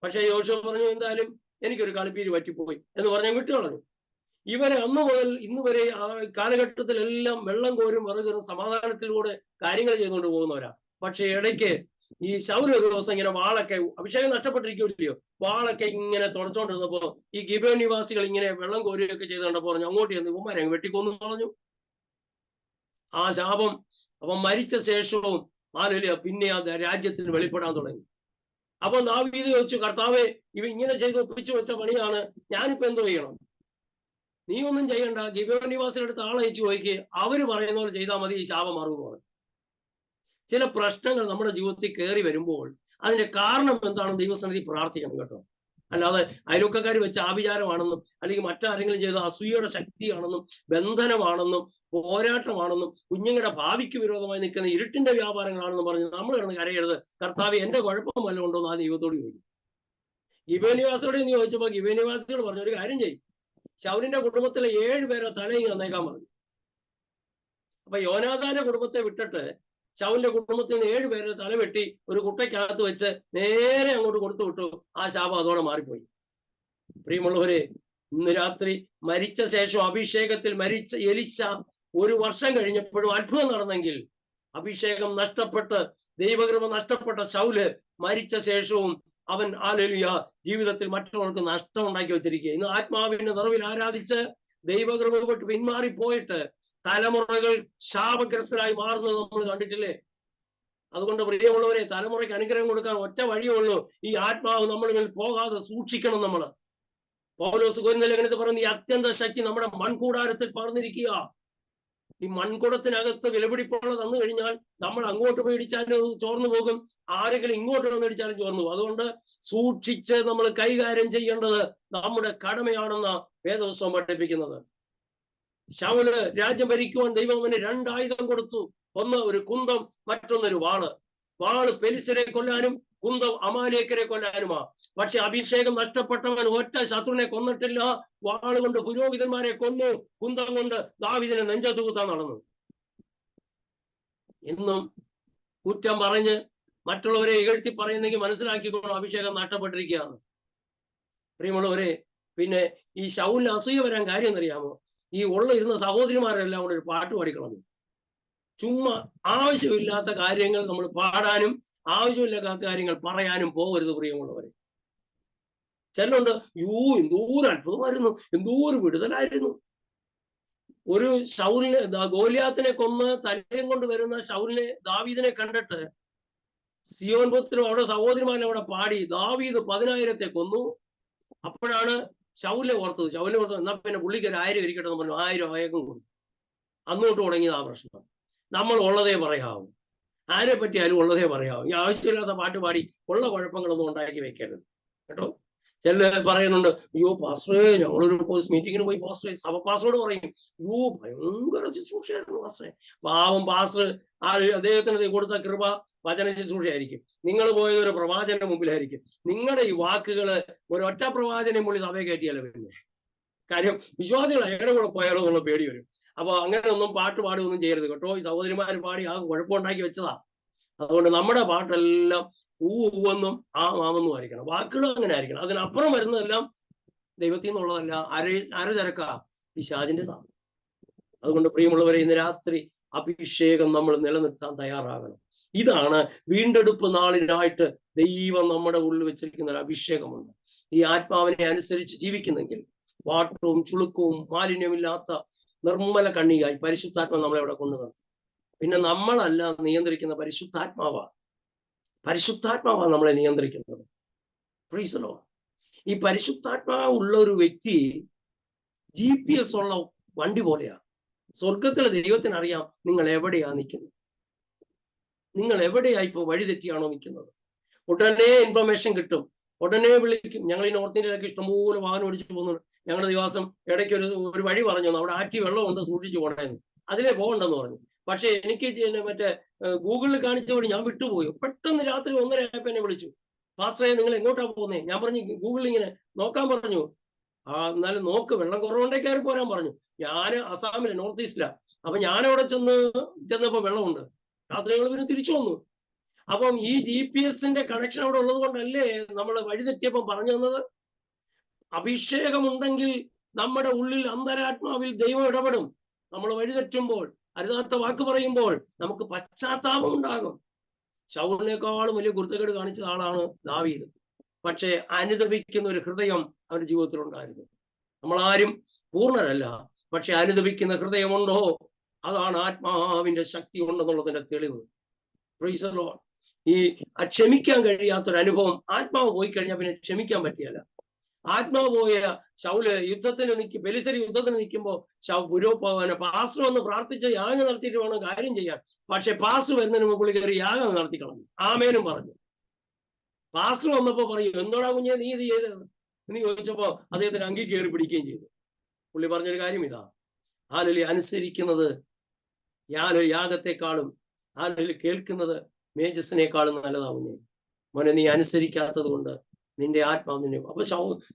പക്ഷെ യോശുവ പറഞ്ഞു, എന്തായാലും എനിക്കൊരു കളിപ്പീര് പറ്റിപ്പോയി എന്ന് പറഞ്ഞാൽ വിട്ടുകളഞ്ഞു. ഇവരെ അന്ന് മുതൽ ഇന്ന് വരെ ആ കാലഘട്ടത്തിലെല്ലാം വെള്ളം കോരും വിറകും സമാധാനത്തിലൂടെ കാര്യങ്ങൾ ചെയ്തുകൊണ്ട് പോകുന്നവരാ. പക്ഷെ ഇടയ്ക്ക് ഈ ശൗൽ ഒരു ദിവസം ഇങ്ങനെ വാളൊക്കെ, അഭിഷേകം നഷ്ടപ്പെട്ടിരിക്കില്ലയോ, വാളൊക്കെ ഇങ്ങനെ തുടച്ചോണ്ടിരുന്നപ്പോ ഈ ഗിബിയോൻ നിവാസികൾ ഇങ്ങനെ വെള്ളം കോരുകയൊക്കെ ചെയ്തുകൊണ്ടപ്പോ പറഞ്ഞു, അങ്ങോട്ട് ചെന്ന് ഉമ്മാരെ വെട്ടിക്കൊന്നു കളഞ്ഞു. ആ ശാപം അവൻ മരിച്ച ശേഷവും ഹല്ലേലൂയ പിന്നെ ആ രാജ്യത്തിന് വെളിപ്പെടാൻ തുടങ്ങി. അപ്പൊ ദാവീദ് ചോദിച്ചു, കർത്താവേ, ഇവ ഇങ്ങനെ ചെയ്ത് ഒപ്പിച്ചു വെച്ച പണിയാണ്, ഞാനിപ്പോ എന്തോ ചെയ്യണം? നീ ഒന്നും ചെയ്യണ്ട, ഗിബിയോൻ നിവാസികളുടെ അടുത്ത് ആളയച്ചു ചോദിക്ക്, അവര് പറയുന്ന പോലെ ചെയ്താൽ മതി, ഈ ശാപം മാറുമെന്ന്. ചില പ്രശ്നങ്ങൾ നമ്മുടെ ജീവിതത്തിൽ കയറി വരുമ്പോൾ അതിന്റെ കാരണം എന്താണെന്ന് ദൈവസന്നിധി പ്രാർത്ഥിക്കണം കേട്ടോ. അല്ലാതെ അയൽവക്കക്കാർ വെച്ച ആഭിചാരമാണെന്നും അല്ലെങ്കിൽ മറ്റാരെങ്കിലും ചെയ്ത അസൂയയുടെ ശക്തിയാണെന്നും ബന്ധനമാണെന്നും പോരാട്ടമാണെന്നും കുഞ്ഞുങ്ങളുടെ ഭാവിക്ക് വിരോധമായി നിൽക്കുന്ന ഇരുട്ടിന്റെ വ്യാപാരങ്ങളാണെന്നും പറഞ്ഞ് നമ്മൾ കിടന്ന് കരയരുത്. കർത്താവ് എന്റെ കുഴപ്പം വല്ലതും ഉണ്ടോ എന്ന് ആ ദൈവത്തോട് ചോദിക്കും. ഗിബിയോൻ നിവാസികളോട് എന്ന് ചോദിച്ചപ്പോ ഗിബിയോൻ നിവാസികൾ പറഞ്ഞു, ഒരു കാര്യം ചെയ്യും, ശൗലിന്റെ കുടുംബത്തിലെ 7 പേരെ തലയും തന്നേക്കാൻ പറഞ്ഞു. അപ്പൊ യോനാഥാന്റെ കുടുംബത്തെ വിട്ടിട്ട് ശൗലിന്റെ കുടുംബത്തിൽ നിന്ന് 7 പേരെ തലവെട്ടി ഒരു കുട്ടയ്ക്കകത്ത് വെച്ച് നേരെ അങ്ങോട്ട് കൊടുത്തു വിട്ടു. ആ ശാപം അതോടെ മാറിപ്പോയി. പ്രിയമുള്ളവരെ, ഇന്ന് രാത്രി മരിച്ച ശേഷം അഭിഷേകത്തിൽ മരിച്ച എലീശ 1 വർഷം കഴിഞ്ഞപ്പോഴും അത്ഭുതം നടന്നെങ്കിൽ, അഭിഷേകം നഷ്ടപ്പെട്ട് ദൈവകൃപ നഷ്ടപ്പെട്ട ശൗല് മരിച്ച ശേഷവും അവൻ ഹല്ലേലൂയ ജീവിതത്തിൽ മറ്റുള്ളവർക്ക് നഷ്ടം ഉണ്ടാക്കി വെച്ചിരിക്കുക. ഇന്ന് ആത്മാവിന്റെ നിറവിൽ ആരാധിച്ച് ദൈവകൃപ വിട്ട് പിന്മാറിപ്പോയിട്ട് തലമുറകൾ ശാപഗ്രസ്തരായി മാറുന്നത് നമ്മൾ കണ്ടിട്ടില്ലേ? അതുകൊണ്ട് പ്രിയമുള്ളവരെ, തലമുറയ്ക്ക് അനുഗ്രഹം കൊടുക്കാൻ ഒറ്റ വഴിയേ ഉള്ളൂ, ഈ ആത്മാവ് നമ്മുടെ മേൽ പോകാതെ സൂക്ഷിക്കണം. നമ്മള് പൗലോസ് കൊരിന്ത്യർ ലേഖനത്തിൽ പറയുന്ന ഈ അത്യന്ത ശക്തി നമ്മുടെ മൺകൂടാരത്തിൽ പറന്നിരിക്കുക. ഈ മൺകുടത്തിനകത്ത് വിലപിടിപ്പുള്ള തന്നു കഴിഞ്ഞാൽ നമ്മൾ അങ്ങോട്ട് പോയി ഇടിച്ചാലും ചോർന്നു പോകും, ആരെങ്കിലും ഇങ്ങോട്ട് വന്നിടിച്ചാലും ചോർന്നു പോകും. അതുകൊണ്ട് സൂക്ഷിച്ച് നമ്മൾ കൈകാര്യം ചെയ്യേണ്ടത് നമ്മുടെ കടമയാണെന്ന വേദപുസ്തകം പഠിപ്പിക്കുന്നത്. ശൗല് രാജ്യം ഭരിക്കുവാൻ ദൈവം അവന് 2 ആയുധം കൊടുത്തു. ഒന്ന് ഒരു കുന്തം, മറ്റൊന്നൊരു വാള്. വാള് പെലിസ്യരെ കൊല്ലാനും കുന്തം അമാലേക്കരെ കൊല്ലാനുമാ. പക്ഷെ അഭിഷേകം നഷ്ടപ്പെട്ടവൻ ഒറ്റ ശത്രുവിനെ കൊന്നിട്ടില്ല. വാള് കൊണ്ട് പുരോഹിതന്മാരെ കൊന്നു, കുന്തം കൊണ്ട് ദാവീദിനെ നെഞ്ചത്ത് കുത്താൻ നടന്നു. ഇന്നും കുറ്റം പറഞ്ഞ് മറ്റുള്ളവരെ ഇകഴ്ത്തി പറയുന്നെങ്കിൽ മനസ്സിലാക്കിക്കോളും, അഭിഷേകം നഷ്ടപ്പെട്ടിരിക്കുകയാണ്. പ്രിയമുള്ളവരെ, പിന്നെ ഈ ശൗലിന് അസൂയ വരാൻ കാര്യം എന്നറിയാമോ? ഈ ഇരുന്ന സഹോദരിമാരെല്ലാം കൂടെ ഒരു പാട്ട് പാടിക്കളഞ്ഞു. ചുമ്മാ ആവശ്യമില്ലാത്ത കാര്യങ്ങൾ നമ്മൾ പാടാനും ആവശ്യമില്ലാത്ത കാര്യങ്ങൾ പറയാനും പോകരുത് പ്രിയമുള്ളവരെ. ചിലരുണ്ട്, എന്തോരം അത്ഭുതമായിരുന്നു, എന്തോരം വിടുതലായിരുന്നു. ഒരു ശൗലിനെ, ഗോലിയാത്തിനെ കൊന്ന് തലയും കൊണ്ട് വരുന്ന ദാവീദിനെ കണ്ടിട്ട് സിയോൻ പുത്രും അവിടെ സഹോദരിമാരെ അവിടെ പാടി, ദാവീദ് 10,000 കൊന്നു. അപ്പോഴാണ് ശൗലിനെ ഓർത്തത്. എന്നാ പിന്നെ പുള്ളിക്ക് 1,000 ഇരിക്കട്ടെ എന്ന് പറഞ്ഞു 1000 അയക്കും കൊടുത്തു. അന്നോട്ട് തുടങ്ങിയത് ആ പ്രശ്നം. നമ്മൾ ഉള്ളതേ പറയാവൂ, ആരെ പറ്റിയാലും ഉള്ളതേ പറയാവൂ. ഈ ആവശ്യമില്ലാത്ത പാട്ട് പാടി ഉള്ള കുഴപ്പങ്ങളൊന്നും ഉണ്ടാക്കി വെക്കരുത് കേട്ടോ. ചില പറയുന്നുണ്ട്, അയ്യോ പാസ്റ്ററേ, ഞങ്ങളൊരു മീറ്റിങ്ങിന് പോയി പാസ്റ്ററെ, സഭ പാസ്റ്ററോട് പറയും, അയ്യോ ഭയങ്കര ശുശ്രൂഷയായിരുന്നു പാസ്റ്ററെ. പാവം പാസ്റ്റർ അദ്ദേഹത്തിന് കൊടുത്ത കൃപ വചന ശുശ്രൂഷയായിരിക്കും. നിങ്ങൾ പോയത് ഒരു പ്രവാചകന്റെ മുമ്പിലായിരിക്കും. നിങ്ങളുടെ ഈ വാക്കുകള് ഒരൊറ്റ പ്രവാചകനെ മുകളിൽ സഭയെ കയറ്റിയല്ലോ. പിന്നെ കാര്യം വിശ്വാസികൾ അയാളുടെ കൂടെ പോയാലോ എന്നുള്ള പേടി വരും. അപ്പൊ അങ്ങനെ ഒന്നും പാട്ട് പാടുകയൊന്നും ചെയ്യരുത് കേട്ടോ. ഈ സഹോദരിമാർ പാടി ആ കുഴപ്പമുണ്ടാക്കി വെച്ചതാ. അതുകൊണ്ട് നമ്മുടെ പാട്ടെല്ലാം ഊവെന്നും ആമെന്നും ആയിരിക്കണം. വാക്കുകളും അങ്ങനെ ആയിരിക്കണം. അതിനപ്പുറം വരുന്നതെല്ലാം ദൈവത്തിൽ നിന്നുള്ളതല്ല, അരചരക്കാ പിശാചിൻ്റെതാണ്. അതുകൊണ്ട് പ്രിയമുള്ളവരെ, ഇന്ന് രാത്രി അഭിഷേകം നമ്മൾ നിലനിർത്താൻ തയ്യാറാകണം. ഇതാണ് വീണ്ടെടുപ്പ് നാളിനായിട്ട് ദൈവം നമ്മുടെ ഉള്ളിൽ വെച്ചിരിക്കുന്ന ഒരു അഭിഷേകമുണ്ട്. ഈ ആത്മാവിനെ അനുസരിച്ച് ജീവിക്കുന്നെങ്കിൽ വാട്ടവും ചുളുക്കവും മാലിന്യമില്ലാത്ത നിർമ്മല കണ്ണിയായി പരിശുദ്ധാത്മ നമ്മളെ അവിടെ കൊണ്ടു നിർത്തും. പിന്നെ നമ്മളല്ല നിയന്ത്രിക്കുന്ന, പരിശുദ്ധാത്മാവാണ് നമ്മളെ നിയന്ത്രിക്കുന്നത്. Price the Lord. ഈ പരിശുദ്ധാത്മാവ് ഉള്ള ഒരു വ്യക്തി GPS ഉള്ള വണ്ടി പോലെയാണ്. സ്വർഗത്തിലെ ദൈവത്തിന് അറിയാം നിങ്ങൾ എവിടെയാ നിൽക്കുന്നത്, നിങ്ങൾ എവിടെയാ ഇപ്പൊ വഴിതെറ്റിയാണോ നിൽക്കുന്നത്. ഉടനെ ഇൻഫർമേഷൻ കിട്ടും, ഉടനെ വിളിക്കും. ഞങ്ങൾ ഈ നോർത്ത് ഇന്ത്യയിലൊക്കെ ഇഷ്ടംപോലെ വാഹനം ഓടിച്ചിട്ട് പോകുന്നുണ്ട്. ഞങ്ങളുടെ ദിവസം ഇടയ്ക്ക് ഒരു വഴി പറഞ്ഞു, അവിടെ ആറ്റി വെള്ളമുണ്ട്, സൂക്ഷിച്ചു പോകണമെന്ന്. അതിലേ പോകണ്ടെന്ന് പറഞ്ഞു. പക്ഷെ എനിക്ക് മറ്റേ ഗൂഗിളിൽ കാണിച്ച വഴി ഞാൻ വിട്ടുപോയി. പെട്ടെന്ന് രാത്രി 1:30 ആയപ്പോ എന്നെ വിളിച്ചു, പാസ്റ്ററെ നിങ്ങൾ എങ്ങോട്ടാ പോകുന്നേ? ഞാൻ പറഞ്ഞു ഗൂഗിളിൽ ഇങ്ങനെ നോക്കാൻ പറഞ്ഞു. എന്നാലും നോക്ക്, വെള്ളം കുറവുണ്ടേ കയറി പോരാൻ പറഞ്ഞു. ഞാൻ അസാമിലെ നോർത്ത് ഈസ്റ്റിലാ. അപ്പൊ ഞാനവിടെ ചെന്നപ്പോ വെള്ളമുണ്ട്. രാത്രി ഞങ്ങൾ പിന്നെ തിരിച്ചു വന്നു. അപ്പം ഈ GPS-ന്റെ കണക്ഷൻ അവിടെ ഉള്ളത് കൊണ്ടല്ലേ നമ്മൾ വഴിതെറ്റിയപ്പം പറഞ്ഞു തന്നത്. അഭിഷേകമുണ്ടെങ്കിൽ നമ്മുടെ ഉള്ളിൽ അന്തരാത്മാവിൽ ദൈവം ഇടപെടും. നമ്മൾ വഴിതെറ്റുമ്പോൾ, അരുതാത്ത വാക്ക് പറയുമ്പോൾ നമുക്ക് പശ്ചാത്താപം ഉണ്ടാകും. ശൗലിനേക്കാളും വലിയ കുരുത്തക്കേട് കാണിച്ച ആളാണ് ദാവീദ്. പക്ഷെ അനുദപിക്കുന്ന ഒരു ഹൃദയം അവന്റെ ജീവിതത്തിൽ ഉണ്ടായിരുന്നു. നമ്മളാരും പൂർണ്ണരല്ല, പക്ഷെ അനുദപിക്കുന്ന ഹൃദയമുണ്ടോ, അതാണ് ആത്മാവിന്റെ ശക്തി ഉണ്ടെന്നുള്ളതിന്റെ തെളിവ്. Price the Lord. ഈ ക്ഷമിക്കാൻ കഴിയാത്തൊരു അനുഭവം ആത്മാവ് പോയി കഴിഞ്ഞാൽ പിന്നെ ക്ഷമിക്കാൻ പറ്റിയല്ല. ആത്മാവ് പോയ ശൗല് ബെലിസരി യുദ്ധത്തിന് നിൽക്കുമ്പോൾ പാസ്റ്റർ ഒന്ന് പ്രാർത്ഥിച്ച് യാഗം നടത്തിയിട്ട് വേണം കാര്യം ചെയ്യാൻ. പക്ഷെ പാസ്റ്റർ വരുന്നതിന് മുമ്പ് പുള്ളി കയറി യാഗം നടത്തി കളഞ്ഞു. ആമേനും പറഞ്ഞു. പാസ്റ്റർ വന്നപ്പോ പറയും, എന്തോടാ കുഞ്ഞെ നീ ഇത് ചെയ്തത് എന്ന് ചോദിച്ചപ്പോ അദ്ദേഹത്തിന് അങ്കി കയറി പിടിക്കുകയും ചെയ്തു. പുള്ളി പറഞ്ഞൊരു കാര്യം ഇതാ, ആലൊലി അനുസരിക്കുന്നത് യാഗത്തെക്കാളും ആലൊലി കേൾക്കുന്നത് മേജസ്സിനേക്കാളും നല്ലതാവുന്നേ. മോനെ, നീ അനുസരിക്കാത്തത് കൊണ്ട് നിന്റെ ആത്മാവ് നിന്നെ. അപ്പൊ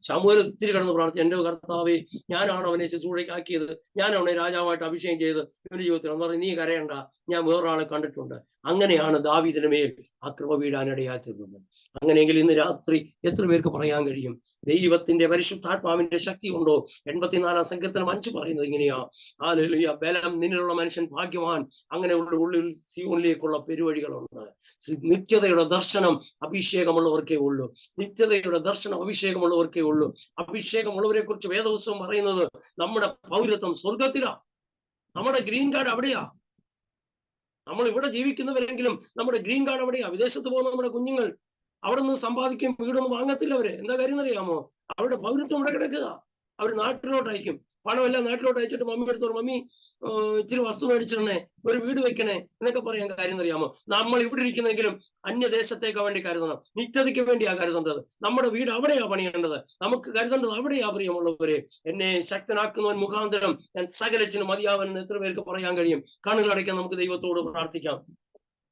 ശമൂവേൽ ഒത്തിരി കിടന്ന് പ്രാർത്ഥിച്ചു, എന്റെ കർത്താവേ, ഞാനാണ് അവനെ ശുശ്രൂഷയ്ക്കാക്കിയത്, ഞാൻ അവനെ രാജാവായിട്ട് അഭിഷേകം ചെയ്ത് ഇവന്റെ ജീവിതത്തിൽ എന്ന് പറഞ്ഞ് നീ കരയണ്ട, ഞാൻ വേറൊരാളെ കണ്ടിട്ടുണ്ട്. അങ്ങനെയാണ് ദാവീദിന് മേൽ ആ കൃപ വീഴാനിടയായിത്തീർന്നത്. അങ്ങനെയെങ്കിൽ ഇന്ന് രാത്രി എത്ര പേർക്ക് പറയാൻ കഴിയും ദൈവത്തിന്റെ പരിശുദ്ധാത്മാവിന്റെ ശക്തി ഉണ്ടോ? 84-ാം സങ്കീർത്തനം 5 പറയുന്നത് ഇങ്ങനെയാ, ഹല്ലേലൂയ, ബലം നിന്നിലുള്ള മനുഷ്യൻ ഭാഗ്യവാൻ, അങ്ങനെ ഉള്ളിൽ സിയോനിലേക്കുള്ള പെരുവഴികളുണ്ട്. നിത്യതയുടെ ദർശനം അഭിഷേകമുള്ളവർക്കേ ഉള്ളൂ. നിത്യതയുടെ ദർശനം അഭിഷേകമുള്ളവർക്കേ ഉള്ളൂ. അഭിഷേകമുള്ളവരെ കുറിച്ച് വേദപുസ്തകം പറയുന്നത് നമ്മുടെ പൗരത്വം സ്വർഗത്തിലാ, നമ്മുടെ ഗ്രീൻ കാർഡ് അവിടെയാ. നമ്മൾ ഇവിടെ ജീവിക്കുന്നവരെങ്കിലും നമ്മുടെ ഗ്രീൻ കാർഡ് അവിടെയാ. വിദേശത്ത് പോകുന്ന നമ്മുടെ കുഞ്ഞുങ്ങൾ അവിടെ നിന്ന് സമ്പാദിക്കും, വീടൊന്നും വാങ്ങത്തില്ല അവര്. എന്താ കാര്യം എന്നറിയാമോ? അവരുടെ പൗരത്വം ഇവിടെ കിടക്കുക. അവർ നാട്ടിലോട്ട് അയക്കും, പണമെല്ലാം നാട്ടിലോട്ട് അയച്ചിട്ട് മമ്മി എടുത്തോളൂ, മമ്മി ഇച്ചിരി വസ്തു മേടിച്ചിടണേ, ഒരു വീട് വെക്കണേ എന്നൊക്കെ പറയാൻ കാര്യം അറിയാമോ? നമ്മൾ ഇവിടെ ഇരിക്കുന്നെങ്കിലും അന്യദേശത്തേക്ക് വേണ്ടി കരുതണം, നിത്യതയ്ക്ക് വേണ്ടിയാ കരുതേണ്ടത്. നമ്മുടെ വീട് അവിടെയാ പണിയേണ്ടത്, നമുക്ക് കരുതേണ്ടത് അവിടെയാ. പ്രിയമുള്ളവരെ, എന്നെ ശക്തനാക്കുന്നവൻ മുഖാന്തരം ഞാൻ സകലറ്റിനും മതിയാവൻ എത്ര പേർക്ക് പറയാൻ കഴിയും? കണ്ണുകളടയ്ക്കാൻ നമുക്ക് ദൈവത്തോട് പ്രാർത്ഥിക്കാം.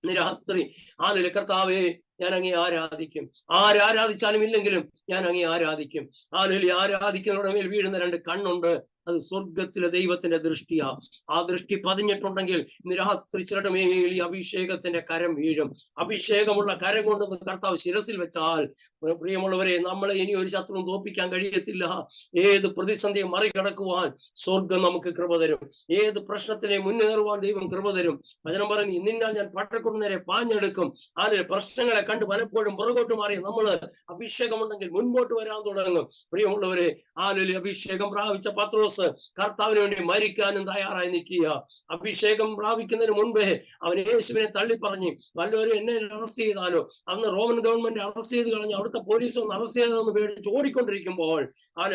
ഇന്ന് രാത്രി ആലൊലി, കർത്താവേ, ഞാൻ അങ്ങേ ആരാധിക്കും. ആരാധിച്ചാലും ഇല്ലെങ്കിലും ഞാൻ അങ്ങേ ആരാധിക്കും. ആലൊലി, ആരാധിക്കുന്നവരുടെ മേൽ വീഴുന്ന 2 കണ്ണുണ്ട്, അത് സ്വർഗത്തിലെ ദൈവത്തിന്റെ ദൃഷ്ടിയാ. ആ ദൃഷ്ടി പതിഞ്ഞിട്ടുണ്ടെങ്കിൽ ഇന്ന് രാത്രി ചിലരുടെ മേൽ ഈ അഭിഷേകത്തിന്റെ കരം വീഴും. അഭിഷേകമുള്ള കരം കൊണ്ട് കർത്താവ് ശിരസിൽ വെച്ചാൽ, പ്രിയമുള്ളവരെ, നമ്മളെ ഇനി ഒരു ശത്രുവും തോൽപ്പിക്കാൻ കഴിയത്തില്ല. ഏത് പ്രതിസന്ധിയെ മറികടക്കുവാൻ സ്വർഗം നമുക്ക് കൃപ തരും. ഏത് പ്രശ്നത്തിനെ മുന്നേറുവാൻ ദൈവം കൃപ തരും. വചനം പറഞ്ഞു, നിന്നാൽ ഞാൻ പട്ടണത്തിന് നേരെ പാഞ്ഞെടുക്കും. അതിൽ പ്രശ്നങ്ങളെ കണ്ട് പലപ്പോഴും പുറകോട്ട് മാറി നമ്മള് അഭിഷേകമുണ്ടെങ്കിൽ മുൻപോട്ട് വരാൻ തുടങ്ങും. പ്രിയമുള്ളവരെ, ആലൊലി അഭിഷേകം പ്രാപിച്ച പത്രോസ് കർത്താവിന് വേണ്ടി മരിക്കാനും തയ്യാറായി നിൽക്കുക. അഭിഷേകം പ്രാപിക്കുന്നതിന് മുൻപേ അവൻ യേശുവിനെ തള്ളിപ്പറഞ്ഞ്, വല്ലവരും എന്നെ അറസ്റ്റ് ചെയ്താലോ, അന്ന് റോമൻ ഗവൺമെന്റ് അറസ്റ്റ് ചെയ്ത് കളഞ്ഞ് അവിടുത്തെ പോലീസ് ഒന്ന് അറസ്റ്റ് ചെയ്തതെന്ന് പേടിച്ച് ഓടിക്കൊണ്ടിരിക്കുമ്പോൾ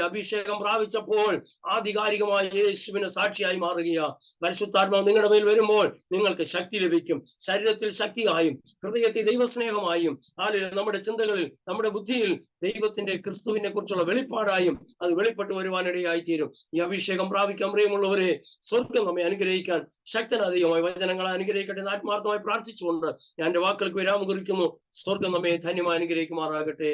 അഭിഷേകം പ്രാപിച്ചപ്പോൾ ആധികാരികമായി യേശുവിന് സാക്ഷിയായി മാറുകയാ. പരിശുദ്ധാത്മാവ് നിങ്ങളുടെ മേൽ വരുമ്പോൾ നിങ്ങൾക്ക് ശക്തി ലഭിക്കും. ശരീരത്തിൽ ശക്തിയായും ഹൃദയത്തിൽ ദൈവസ്നേഹമായും നമ്മുടെ ചിന്തകളിൽ, നമ്മുടെ ബുദ്ധിയിൽ ദൈവത്തിന്റെ ക്രിസ്തുവിനെ കുറിച്ചുള്ള വെളിപ്പാടായും അത് വെളിപ്പെട്ടു വരുവാനിടയായി തീരും. ഈ അഭിഷേകം പ്രാപിക്കാൻ പ്രിയമുള്ളവരെ, സ്വർഗം നമ്മെ അനുഗ്രഹിക്കാൻ ശക്തനധികമായി വചനങ്ങളെ അനുഗ്രഹിക്കട്ടെ എന്ന് ആത്മാർത്ഥമായി പ്രാർത്ഥിച്ചുകൊണ്ട് ഞാൻ എന്റെ വാക്കുകൾക്ക് വിരാമം കുറിക്കുന്നു. സ്വർഗം നമ്മെ ധന്യമായി അനുഗ്രഹിക്കുമാറാകട്ടെ.